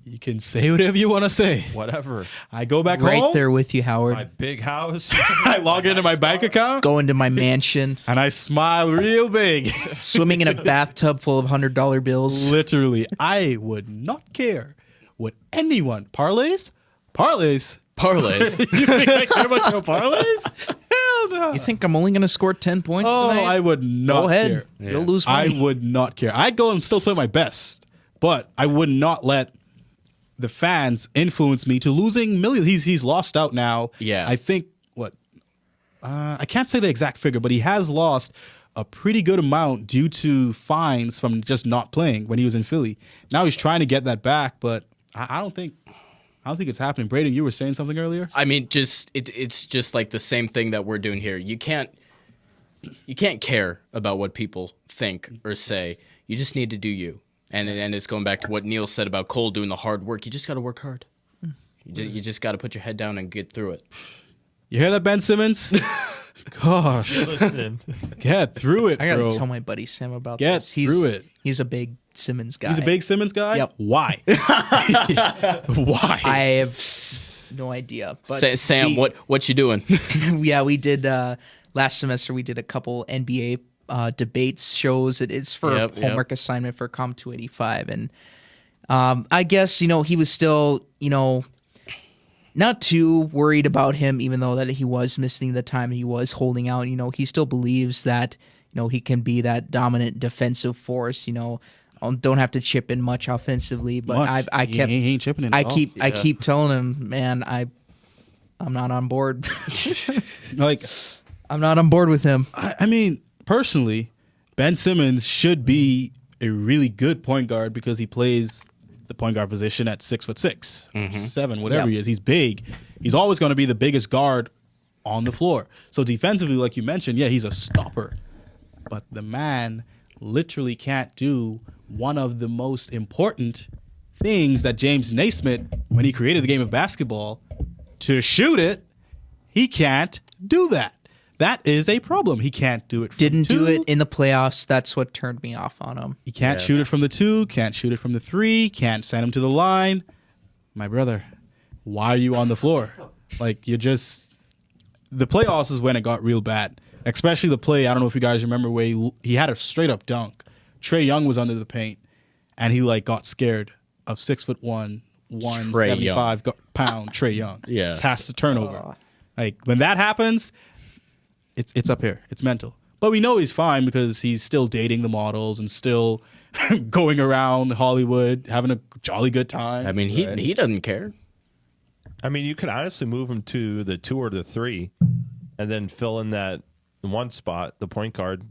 You can say whatever you want to say. Whatever. I go back home. Right there with you, Howard. My big house. I log into my bank account. Go into my mansion. And I smile real big. Swimming in a bathtub full of $100 bills. Literally. I would not care what anyone. Parlays? Parlays. You think I care about your parlays? Hell no. You think I'm only going to score 10 points tonight? I would not Go ahead. care. Yeah. You'll lose money. I would not care. I'd go and still play my best, but I would not let the fans influence me to losing millions. He's lost out now. Yeah. I think, I can't say the exact figure, but he has lost a pretty good amount due to fines from just not playing when he was in Philly. Now he's trying to get that back, but I don't think it's happening. Braden, you were saying something earlier? I mean, it's just like the same thing that we're doing here. You can't care about what people think or say. You just need to do you. And it's going back to what Neil said about Cole doing the hard work. You just got to work hard. You just got to put your head down and get through it. You hear that, Ben Simmons? Gosh. Listen. Get through it, I got bro. to tell my buddy Sam about Get this. through it. He's a big Simmons guy. He's a big Simmons guy? Yep. Why? Why? I have no idea. But Sam, what you doing? Yeah, we did last semester. We did a couple NBA debates shows. It's for a homework assignment for Com 285, and I guess he was still not too worried about him, even though that he was missing the time he was holding out. He still believes that he can be that dominant defensive force. Don't have to chip in much offensively, but he ain't chipping in. I keep telling him, man, I'm not on board. I'm not on board with him. I mean, personally, Ben Simmons should be a really good point guard because he plays the point guard position at 6'6", 7, whatever he is. He's big. He's always going to be the biggest guard on the floor. So defensively, like you mentioned, he's a stopper. But the man literally can't do one of the most important things that James Naismith, when he created the game of basketball, to shoot it, he can't do that. That is a problem. He can't do it from Didn't two. do it in the playoffs. That's what turned me off on him. He can't shoot it from the 2, can't shoot it from the 3, can't send him to the line. My brother, why are you on the floor? Like, the playoffs is when it got real bad. Especially the play, I don't know if you guys remember, where he had a straight-up dunk. Trae Young was under the paint, and he, got scared of 6'1", 175-pound Trae Young. Yeah. Past the turnover. When that happens, it's up here. It's mental. But we know he's fine because he's still dating the models and still going around Hollywood having a jolly good time. I mean, he doesn't care. I mean, you could honestly move him to the 2 or the 3 and then fill in that one spot, the point guard,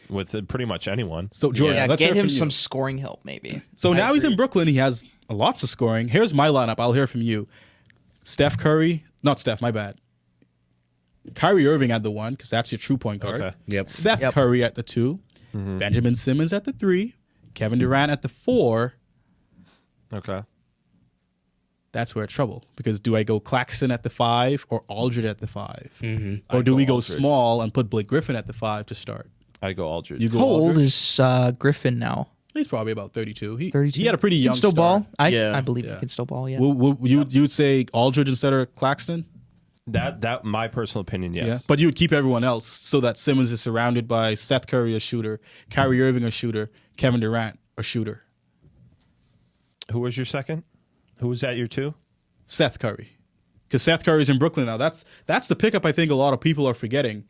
with pretty much anyone. So Jordan, Yeah, let's get hear him from you. some scoring help, maybe. So I now he's in agree. Brooklyn. He has lots of scoring. Here's my lineup. I'll hear from you. Steph Curry. Not Steph, my bad. Kyrie Irving at the 1, because that's your true point guard. Okay. Yep. Seth Yep. Curry at the 2. Benjamin Simmons at the 3. Kevin Durant at the 4. Okay. That's where it's trouble. Because do I go Claxton at the 5 or Aldridge at the 5? Or I'd do go we go Aldridge. small and put Blake Griffin at the 5 to start? I go Aldridge. You go How old Aldridge? is Griffin now? He's probably about 32. 32. He had a pretty He young can still start. ball. I Yeah. believe Yeah. he can still ball. Yeah. You would say Aldridge instead of Claxton? That my personal opinion, yes. Yeah. But you would keep everyone else so that Simmons is surrounded by Seth Curry, a shooter, Kyrie Irving, a shooter, Kevin Durant, a shooter. Who was your second? Who was that your 2? Seth Curry. Because Seth Curry's in Brooklyn now. That's the pickup I think a lot of people are forgetting.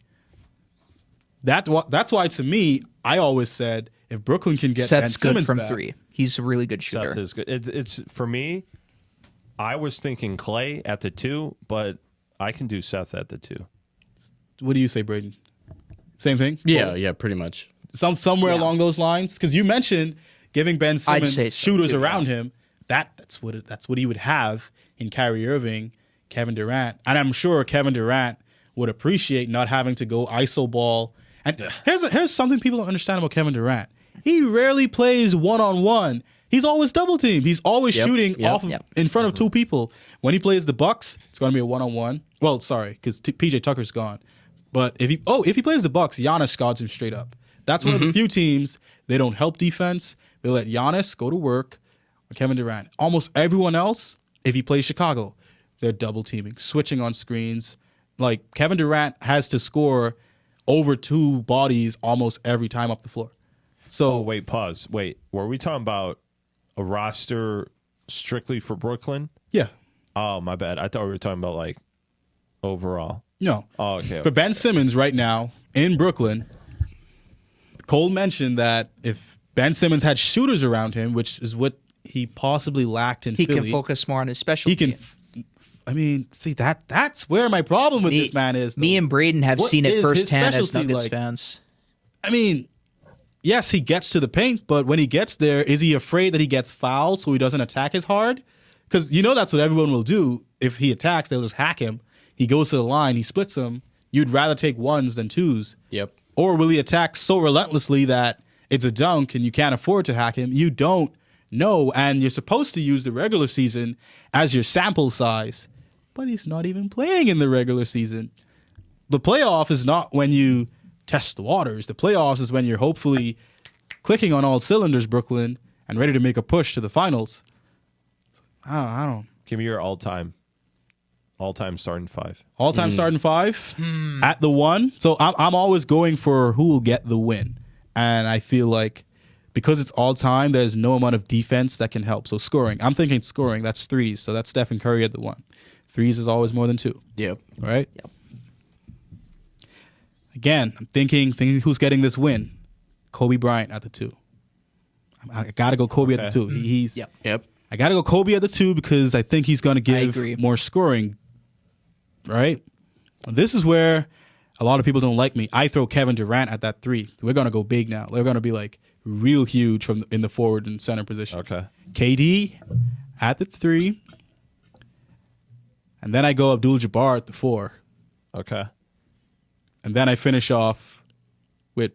That's why, to me, I always said if Brooklyn can get Ben Seth's good Simmons from back, 3. He's a really good shooter. Seth is good. It's for me. I was thinking Clay at the 2, but I can do Seth at the 2. what do you say, Braden? Same thing? Yeah, pretty much. Somewhere Yeah. along those lines? Because you mentioned giving Ben Simmons say so, shooters too, around him. That's what he would have in Kyrie Irving, Kevin Durant. And I'm sure Kevin Durant would appreciate not having to go ISO ball. And here's something people don't understand about Kevin Durant. He rarely plays one-on-one. He's always double teamed. He's always shooting off of, in front of 2 people. When he plays the Bucks, it's going to be a one-on-one. Well, sorry, because PJ Tucker's gone. But if he plays the Bucks, Giannis guards him straight up. That's one of the few teams they don't help defense. They let Giannis go to work with Kevin Durant. Almost everyone else, if he plays Chicago, they're double teaming, switching on screens. Like Kevin Durant has to score over 2 bodies almost every time up the floor. So Oh, wait, pause. Wait, were we talking about a roster strictly for Brooklyn? yeah, Oh, my bad. I thought we were talking about like overall. no. Oh, okay. For Ben Simmons right now in Brooklyn, Cole mentioned that if Ben Simmons had shooters around him, which is what he possibly lacked in He Philly, can focus more on his special. he can. I mean, see that's where my problem with Me- this man is. Me though. and Braden have What seen is it his firsthand as specialty Nuggets like? fans. I mean, yes, he gets to the paint, but when he gets there, is he afraid that he gets fouled so he doesn't attack as hard? Because that's what everyone will do. If he attacks, they'll just hack him. He goes to the line, he splits them. You'd rather take 1s than 2s. Yep. Or will he attack so relentlessly that it's a dunk and you can't afford to hack him? You don't know, and you're supposed to use the regular season as your sample size, but he's not even playing in the regular season. The playoff is not when you test the waters. The playoffs is when you're hopefully clicking on all cylinders, Brooklyn, and ready to make a push to the finals. I don't. Give me your all-time starting 5. All-time starting 5 at the 1. So I'm always going for who will get the win. And I feel like because it's all-time, there's no amount of defense that can help. So scoring. I'm thinking scoring. That's 3s. So that's Stephen Curry at the 1. 3s is always more than 2. Yep. All right? Yep. Again, I'm thinking who's getting this win. Kobe Bryant at the 2. I got to go Kobe at the 2. He's Yep. Yep. I got to go Kobe at the 2 because I think he's going to give agree. more scoring, right? This is where a lot of people don't like me. I throw Kevin Durant at that 3. We're going to go big now. They're going to be like real huge in the forward and center position. Okay. KD at the 3. And then I go Abdul-Jabbar at the 4. Okay. And then I finish off with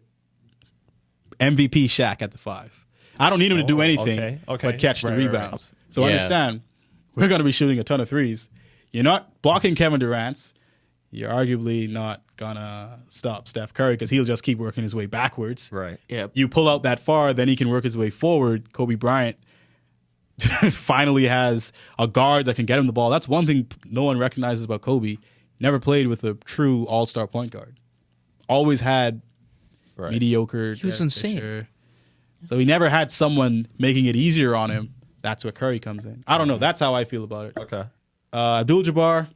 MVP Shaq at the 5. I don't need him to do anything okay. but catch the Right, right, right. rebounds. So Yeah. understand, we're going to be shooting a ton of 3s. You're not blocking Kevin Durant's. You're arguably not going to stop Steph Curry because he'll just keep working his way backwards. Right. Yep. You pull out that far, then he can work his way forward. Kobe Bryant finally has a guard that can get him the ball. That's one thing no one recognizes about Kobe. Never played with a true all-star point guard. Always had mediocre. He was Derek insane. Fisher. So he never had someone making it easier on him. That's where Curry comes in. I don't know. That's how I feel about it. Okay. Abdul-Jabbar,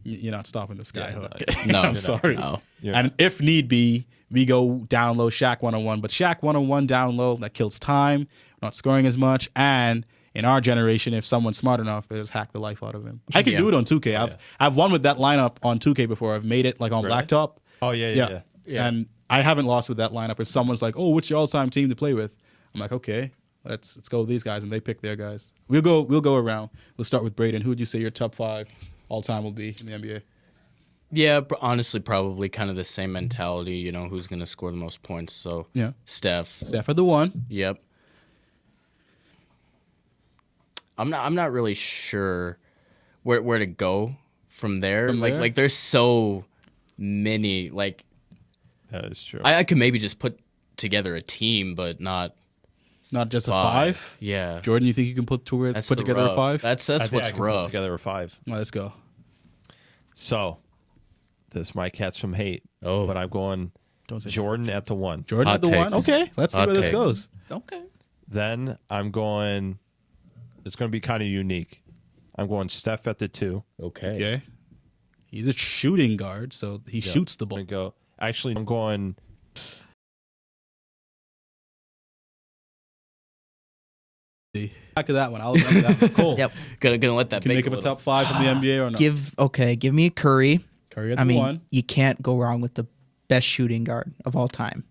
you're not stopping this guy. Yeah, huh? No. I'm sorry. No. Yeah. And if need be, we go down low, Shaq one-on-one. But Shaq one-on-one down low, that kills time, not scoring as much. And in our generation, if someone's smart enough, they just hack the life out of him. I can do it on 2K. I've won with that lineup on 2K before. I've made it like on Blacktop. Oh, yeah. And I haven't lost with that lineup. If someone's like, "Oh, what's your all-time team to play with?" I'm like, "Okay, let's go with these guys," and they pick their guys. We'll go around. We'll start with Braden. Who would you say your top 5 all-time will be in the NBA? Yeah, honestly, probably kind of the same mentality. You know, who's going to score the most points? So Yeah, Steph. Steph at the 1. Yep. I'm not really sure where to go from there. Like there's so many. Like That is true. I could maybe just put together a team, but not just a 5. Yeah. Jordan, you think you can put together a 5? That's I think what's I can rough. put together a 5. Well, let's go. So, this might catch some hate. Oh. But I'm going Don't say Jordan at the 1. Jordan Hot at the 1. takes. Okay, let's see Hot where this takes. goes. Okay. Then I'm going. It's going to be kind of unique. I'm going Steph at the 2. Okay. Okay, he's a shooting guard, so he shoots the ball. I'm gonna go. Actually, I'm going. Back to that one. I'll remember that one. Cole. Yep. Gonna let that Can you make bake him a little. top 5 from the NBA or not? Give me a Curry. Curry at the I mean, 1. you can't go wrong with the best shooting guard of all time.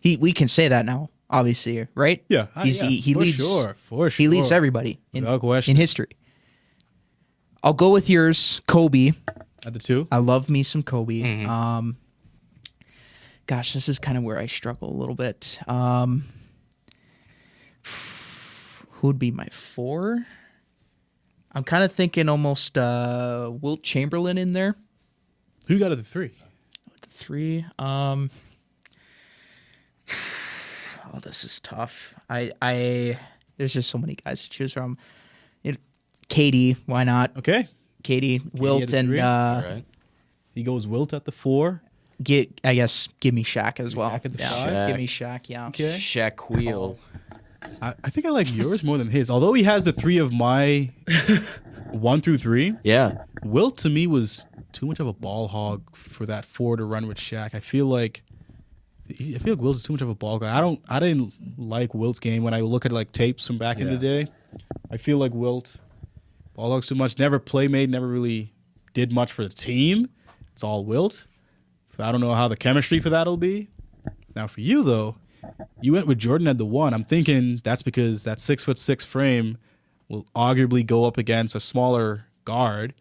We can say that now, obviously, right? Yeah, He for leads. sure, for He leads sure. everybody Without question. in history. I'll go with yours, Kobe. At the 2. I love me some Kobe. Mm-hmm. Gosh, this is kind of where I struggle a little bit. Who would be my 4? I'm kind of thinking almost Wilt Chamberlain in there. Who you got at the 3? The 3. Oh, this is tough. There's just so many guys to choose from. Katie, why not? Okay, Katie, Wilt, at the and 3. All right. he goes Wilt at the 4. give me Shaq as well. Shaq at the Yeah, 5? give me Shaq. Yeah. Okay. Shaq Wheel. I think I like yours more than his. Although he has the 3 of my 1 through 3, Yeah. Wilt to me was too much of a ball hog for that 4 to run with Shaq. I feel like Wilt is too much of a ball guy. I didn't like Wilt's game when I look at like tapes from back in the day. I feel like Wilt ball hogs too much. Never playmade. Never really did much for the team. It's all Wilt. So I don't know how the chemistry for that'll be. Now for you though, you went with Jordan at the 1. I'm thinking that's because that 6'6" frame will arguably go up against a smaller guard,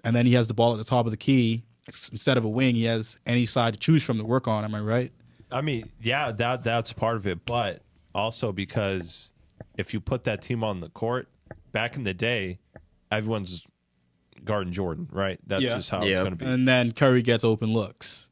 and then he has the ball at the top of the key. Instead of a wing, he has any side to choose from to work on. Am I right? I mean, yeah, that's part of it, but also because if you put that team on the court, back in the day, everyone's guarding Jordan, right? That's just how it's going to be. And then Curry gets open looks.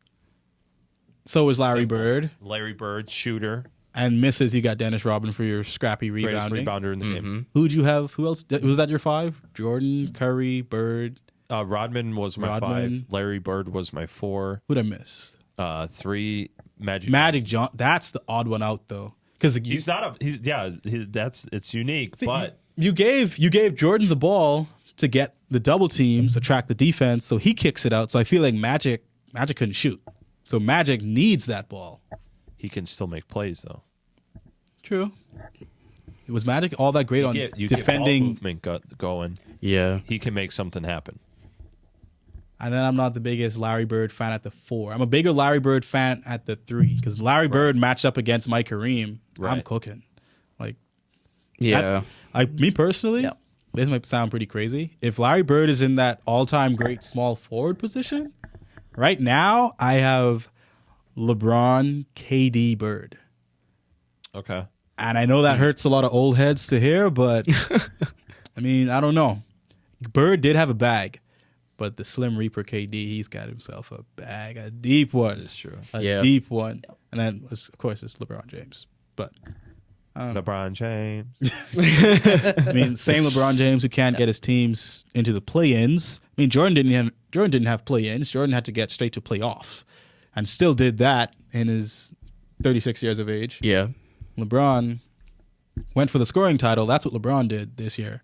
So is Larry Bird. Larry Bird, shooter, And misses, you got Dennis Rodman for your scrappy greatest rebounding. rebounder in the game. Who'd you have? Who else? Was that your 5? Jordan, Curry, Bird. Rodman was my Rodman. 5. Larry Bird was my 4. Who'd I miss? 3. Magic. Magic John. That's the odd one out though, because He's not it's unique, but you gave Jordan the ball to get the double teams, attract the defense, so he kicks it out. So I feel like Magic couldn't shoot, so Magic needs that ball. he can still make plays though. True. Was Magic all that great on You get defending? ball movement going. Yeah. He can make something happen. And then I'm not the biggest Larry Bird fan at the 4. I'm a bigger Larry Bird fan at the 3 because Larry Bird matched up against Mike Kareem. I'm Right. cooking. Like, Yeah. me personally, Yeah. this might sound pretty crazy. If Larry Bird is in that all-time great small forward position, right now I have LeBron, KD, Bird. Okay. And I know that hurts a lot of old heads to hear, but I mean, I don't know. Bird did have a bag, but the Slim Reaper KD, he's got himself a bag, a deep one. That's true. A deep one. And then, of course, it's LeBron James. But, LeBron James. I mean, same LeBron James who can't get his teams into the play-ins. I mean, Jordan didn't have play-ins. Jordan had to get straight to playoff and still did that in his 36 years of age. Yeah. LeBron went for the scoring title. That's what LeBron did this year.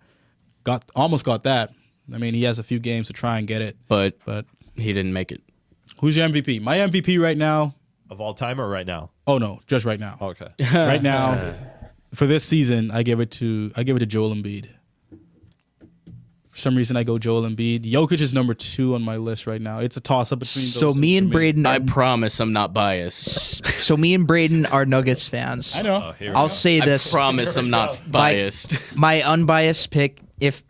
Almost got that. I mean, he has a few games to try and get it. But But he didn't make it. who's your MVP? My MVP right now, Of all time or right now? Oh no, just right now. Okay. Right now, for this season, I give it to Joel Embiid. For some reason, I go Joel Embiid. Jokic is number 2 on my list right now. It's a toss-up between those So two me for and Braden, I promise I'm not biased. so me and Braden are Nuggets fans. I know. Here we I'll go. say this: I promise I'm not biased. my unbiased pick, if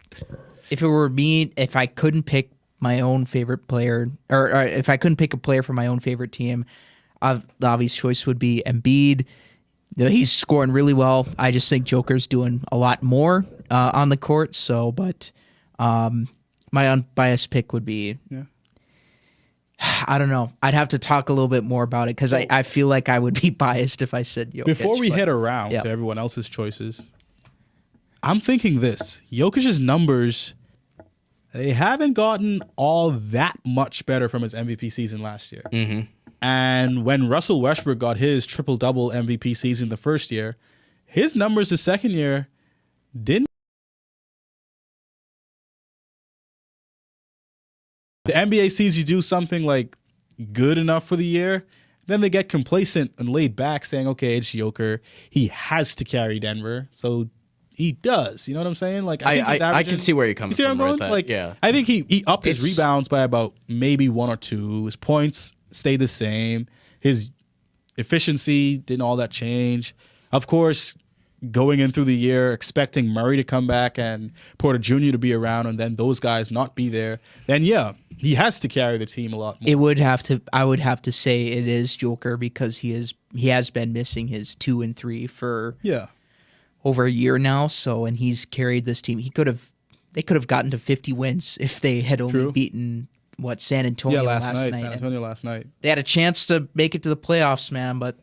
it were me, if I couldn't pick my own favorite player, or if I couldn't pick a player for my own favorite team, the obvious choice would be Embiid. He's scoring really well. I just think Joker's doing a lot more on the court. So, but my unbiased pick would be. Yeah. I don't know. I'd have to talk a little bit more about it because I feel like I would be biased if I said Jokic. Before we but- head around yeah. to everyone else's choices, I'm thinking this. Jokic's numbers, they haven't gotten all that much better from his MVP season last year. Mm-hmm. And when Russell Westbrook got his triple-double MVP season the first year, his numbers the second year didn't. The NBA sees you do something like good enough for the year, then they get complacent and laid back saying, okay, it's Joker. He has to carry Denver. So he does. You know what I'm saying? Like think he's I averaging- can see where you're coming You see where I'm from. going? With that. Like, yeah. I think he upped his It's- rebounds by about maybe 1 or 2. His points stayed the same. His efficiency didn't all that change. Of course, going in through the year, expecting Murray to come back and Porter Jr. to be around, and then those guys not be there, then yeah, he has to carry the team a lot more. It would have to. I would have to say it is Joker because he has been missing his 2 and 3 for Yeah. over a year now. So and he's carried this team. They could have gotten to 50 wins if they had only True. beaten San Antonio Yeah, last night. San And Antonio last night. they had a chance to make it to the playoffs, man, but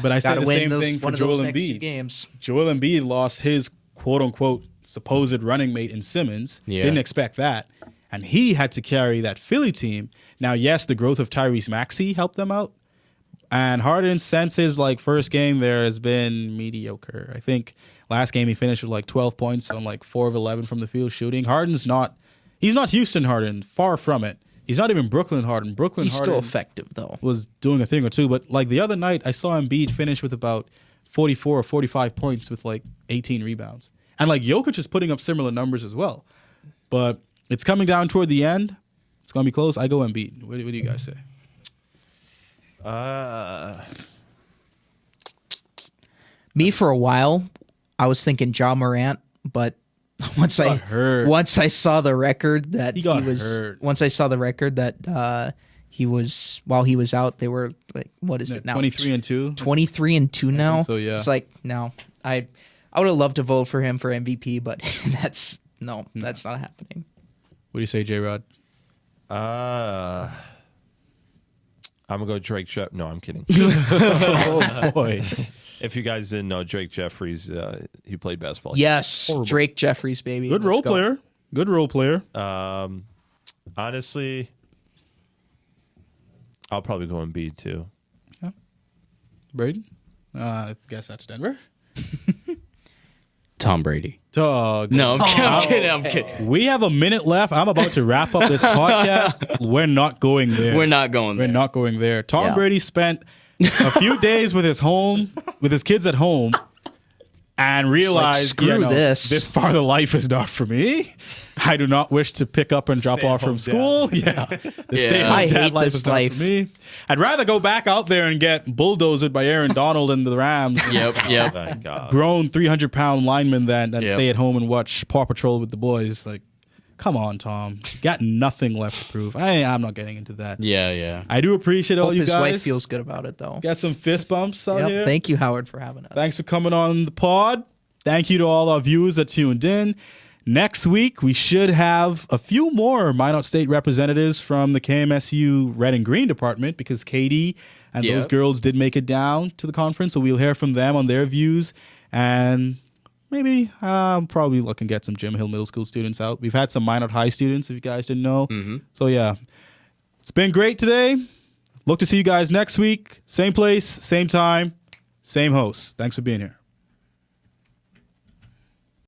But I said gotta the win same those thing for one of those Joel next few Embiid. games. Joel Embiid lost his quote-unquote supposed running mate in Simmons. Yeah. Didn't expect that. And he had to carry that Philly team. Now, yes, the growth of Tyrese Maxey helped them out. And Harden, since his first game there, has been mediocre. I think last game he finished with 12 points on 4 of 11 from the field shooting. He's not Houston Harden, far from it. He's not even Brooklyn Harden. He's Harden still effective though. was doing a thing or two. But the other night, I saw Embiid finish with about 44 or 45 points with 18 rebounds. And Jokic is putting up similar numbers as well. But it's coming down toward the end. It's going to be close. I go Embiid. What do you guys say? Me for a while, I was thinking Ja Morant, but once got hurt. once I saw the record that He got was hurt. once I saw the record that he was while he was out, they were what is it now? 23-2. 23-2 now. so, yeah. It's no. I would have loved to vote for him for MVP, but that's not happening. What do you say, J-Rod? I'm gonna go Drake Jeff. No, I'm kidding. Oh, boy. If you guys didn't know, Drake Jeffries, he played basketball. Yes, Drake Jeffries, baby. Good Let's role go. player. Good role player. Honestly, I'll probably go Embiid too. Braden? I guess that's Denver. Tom Brady. Dog. No, I'm kidding. I'm kidding. We have a minute left. I'm about to wrap up this podcast. We're not going there. We're not going We're there. not going there. Tom Yeah. Brady spent a few days with his kids at home, and realized, screw this. this part of life is not for me. I do not wish to pick up and drop off from Stay-at-home school. Yeah, the Yeah. stay-at-home I dad hate life this is not life. for me. I'd rather go back out there and get bulldozed by Aaron Donald and the Rams. Yep. My God. Grown 300-pound lineman than Yep. stay at home and watch Paw Patrol with the boys. Come on, Tom. Got nothing left to prove. I'm not getting into that. Yeah. I do appreciate all Hope you his guys. wife feels good about it though. Got some fist bumps out Yep. here. Thank you, Howard, for having us. Thanks for coming on the pod. Thank you to all our viewers that tuned in. Next week, we should have a few more Minot State representatives from the KMSU Red and Green department because Katie and those Yep. girls did make it down to the conference. So we'll hear from them on their views. And maybe I'm probably looking to get some Jim Hill Middle School students out. We've had some Minot High students, if you guys didn't know. So yeah, it's been great today. Look to see you guys next week. Same place, same time, same host. Thanks for being here.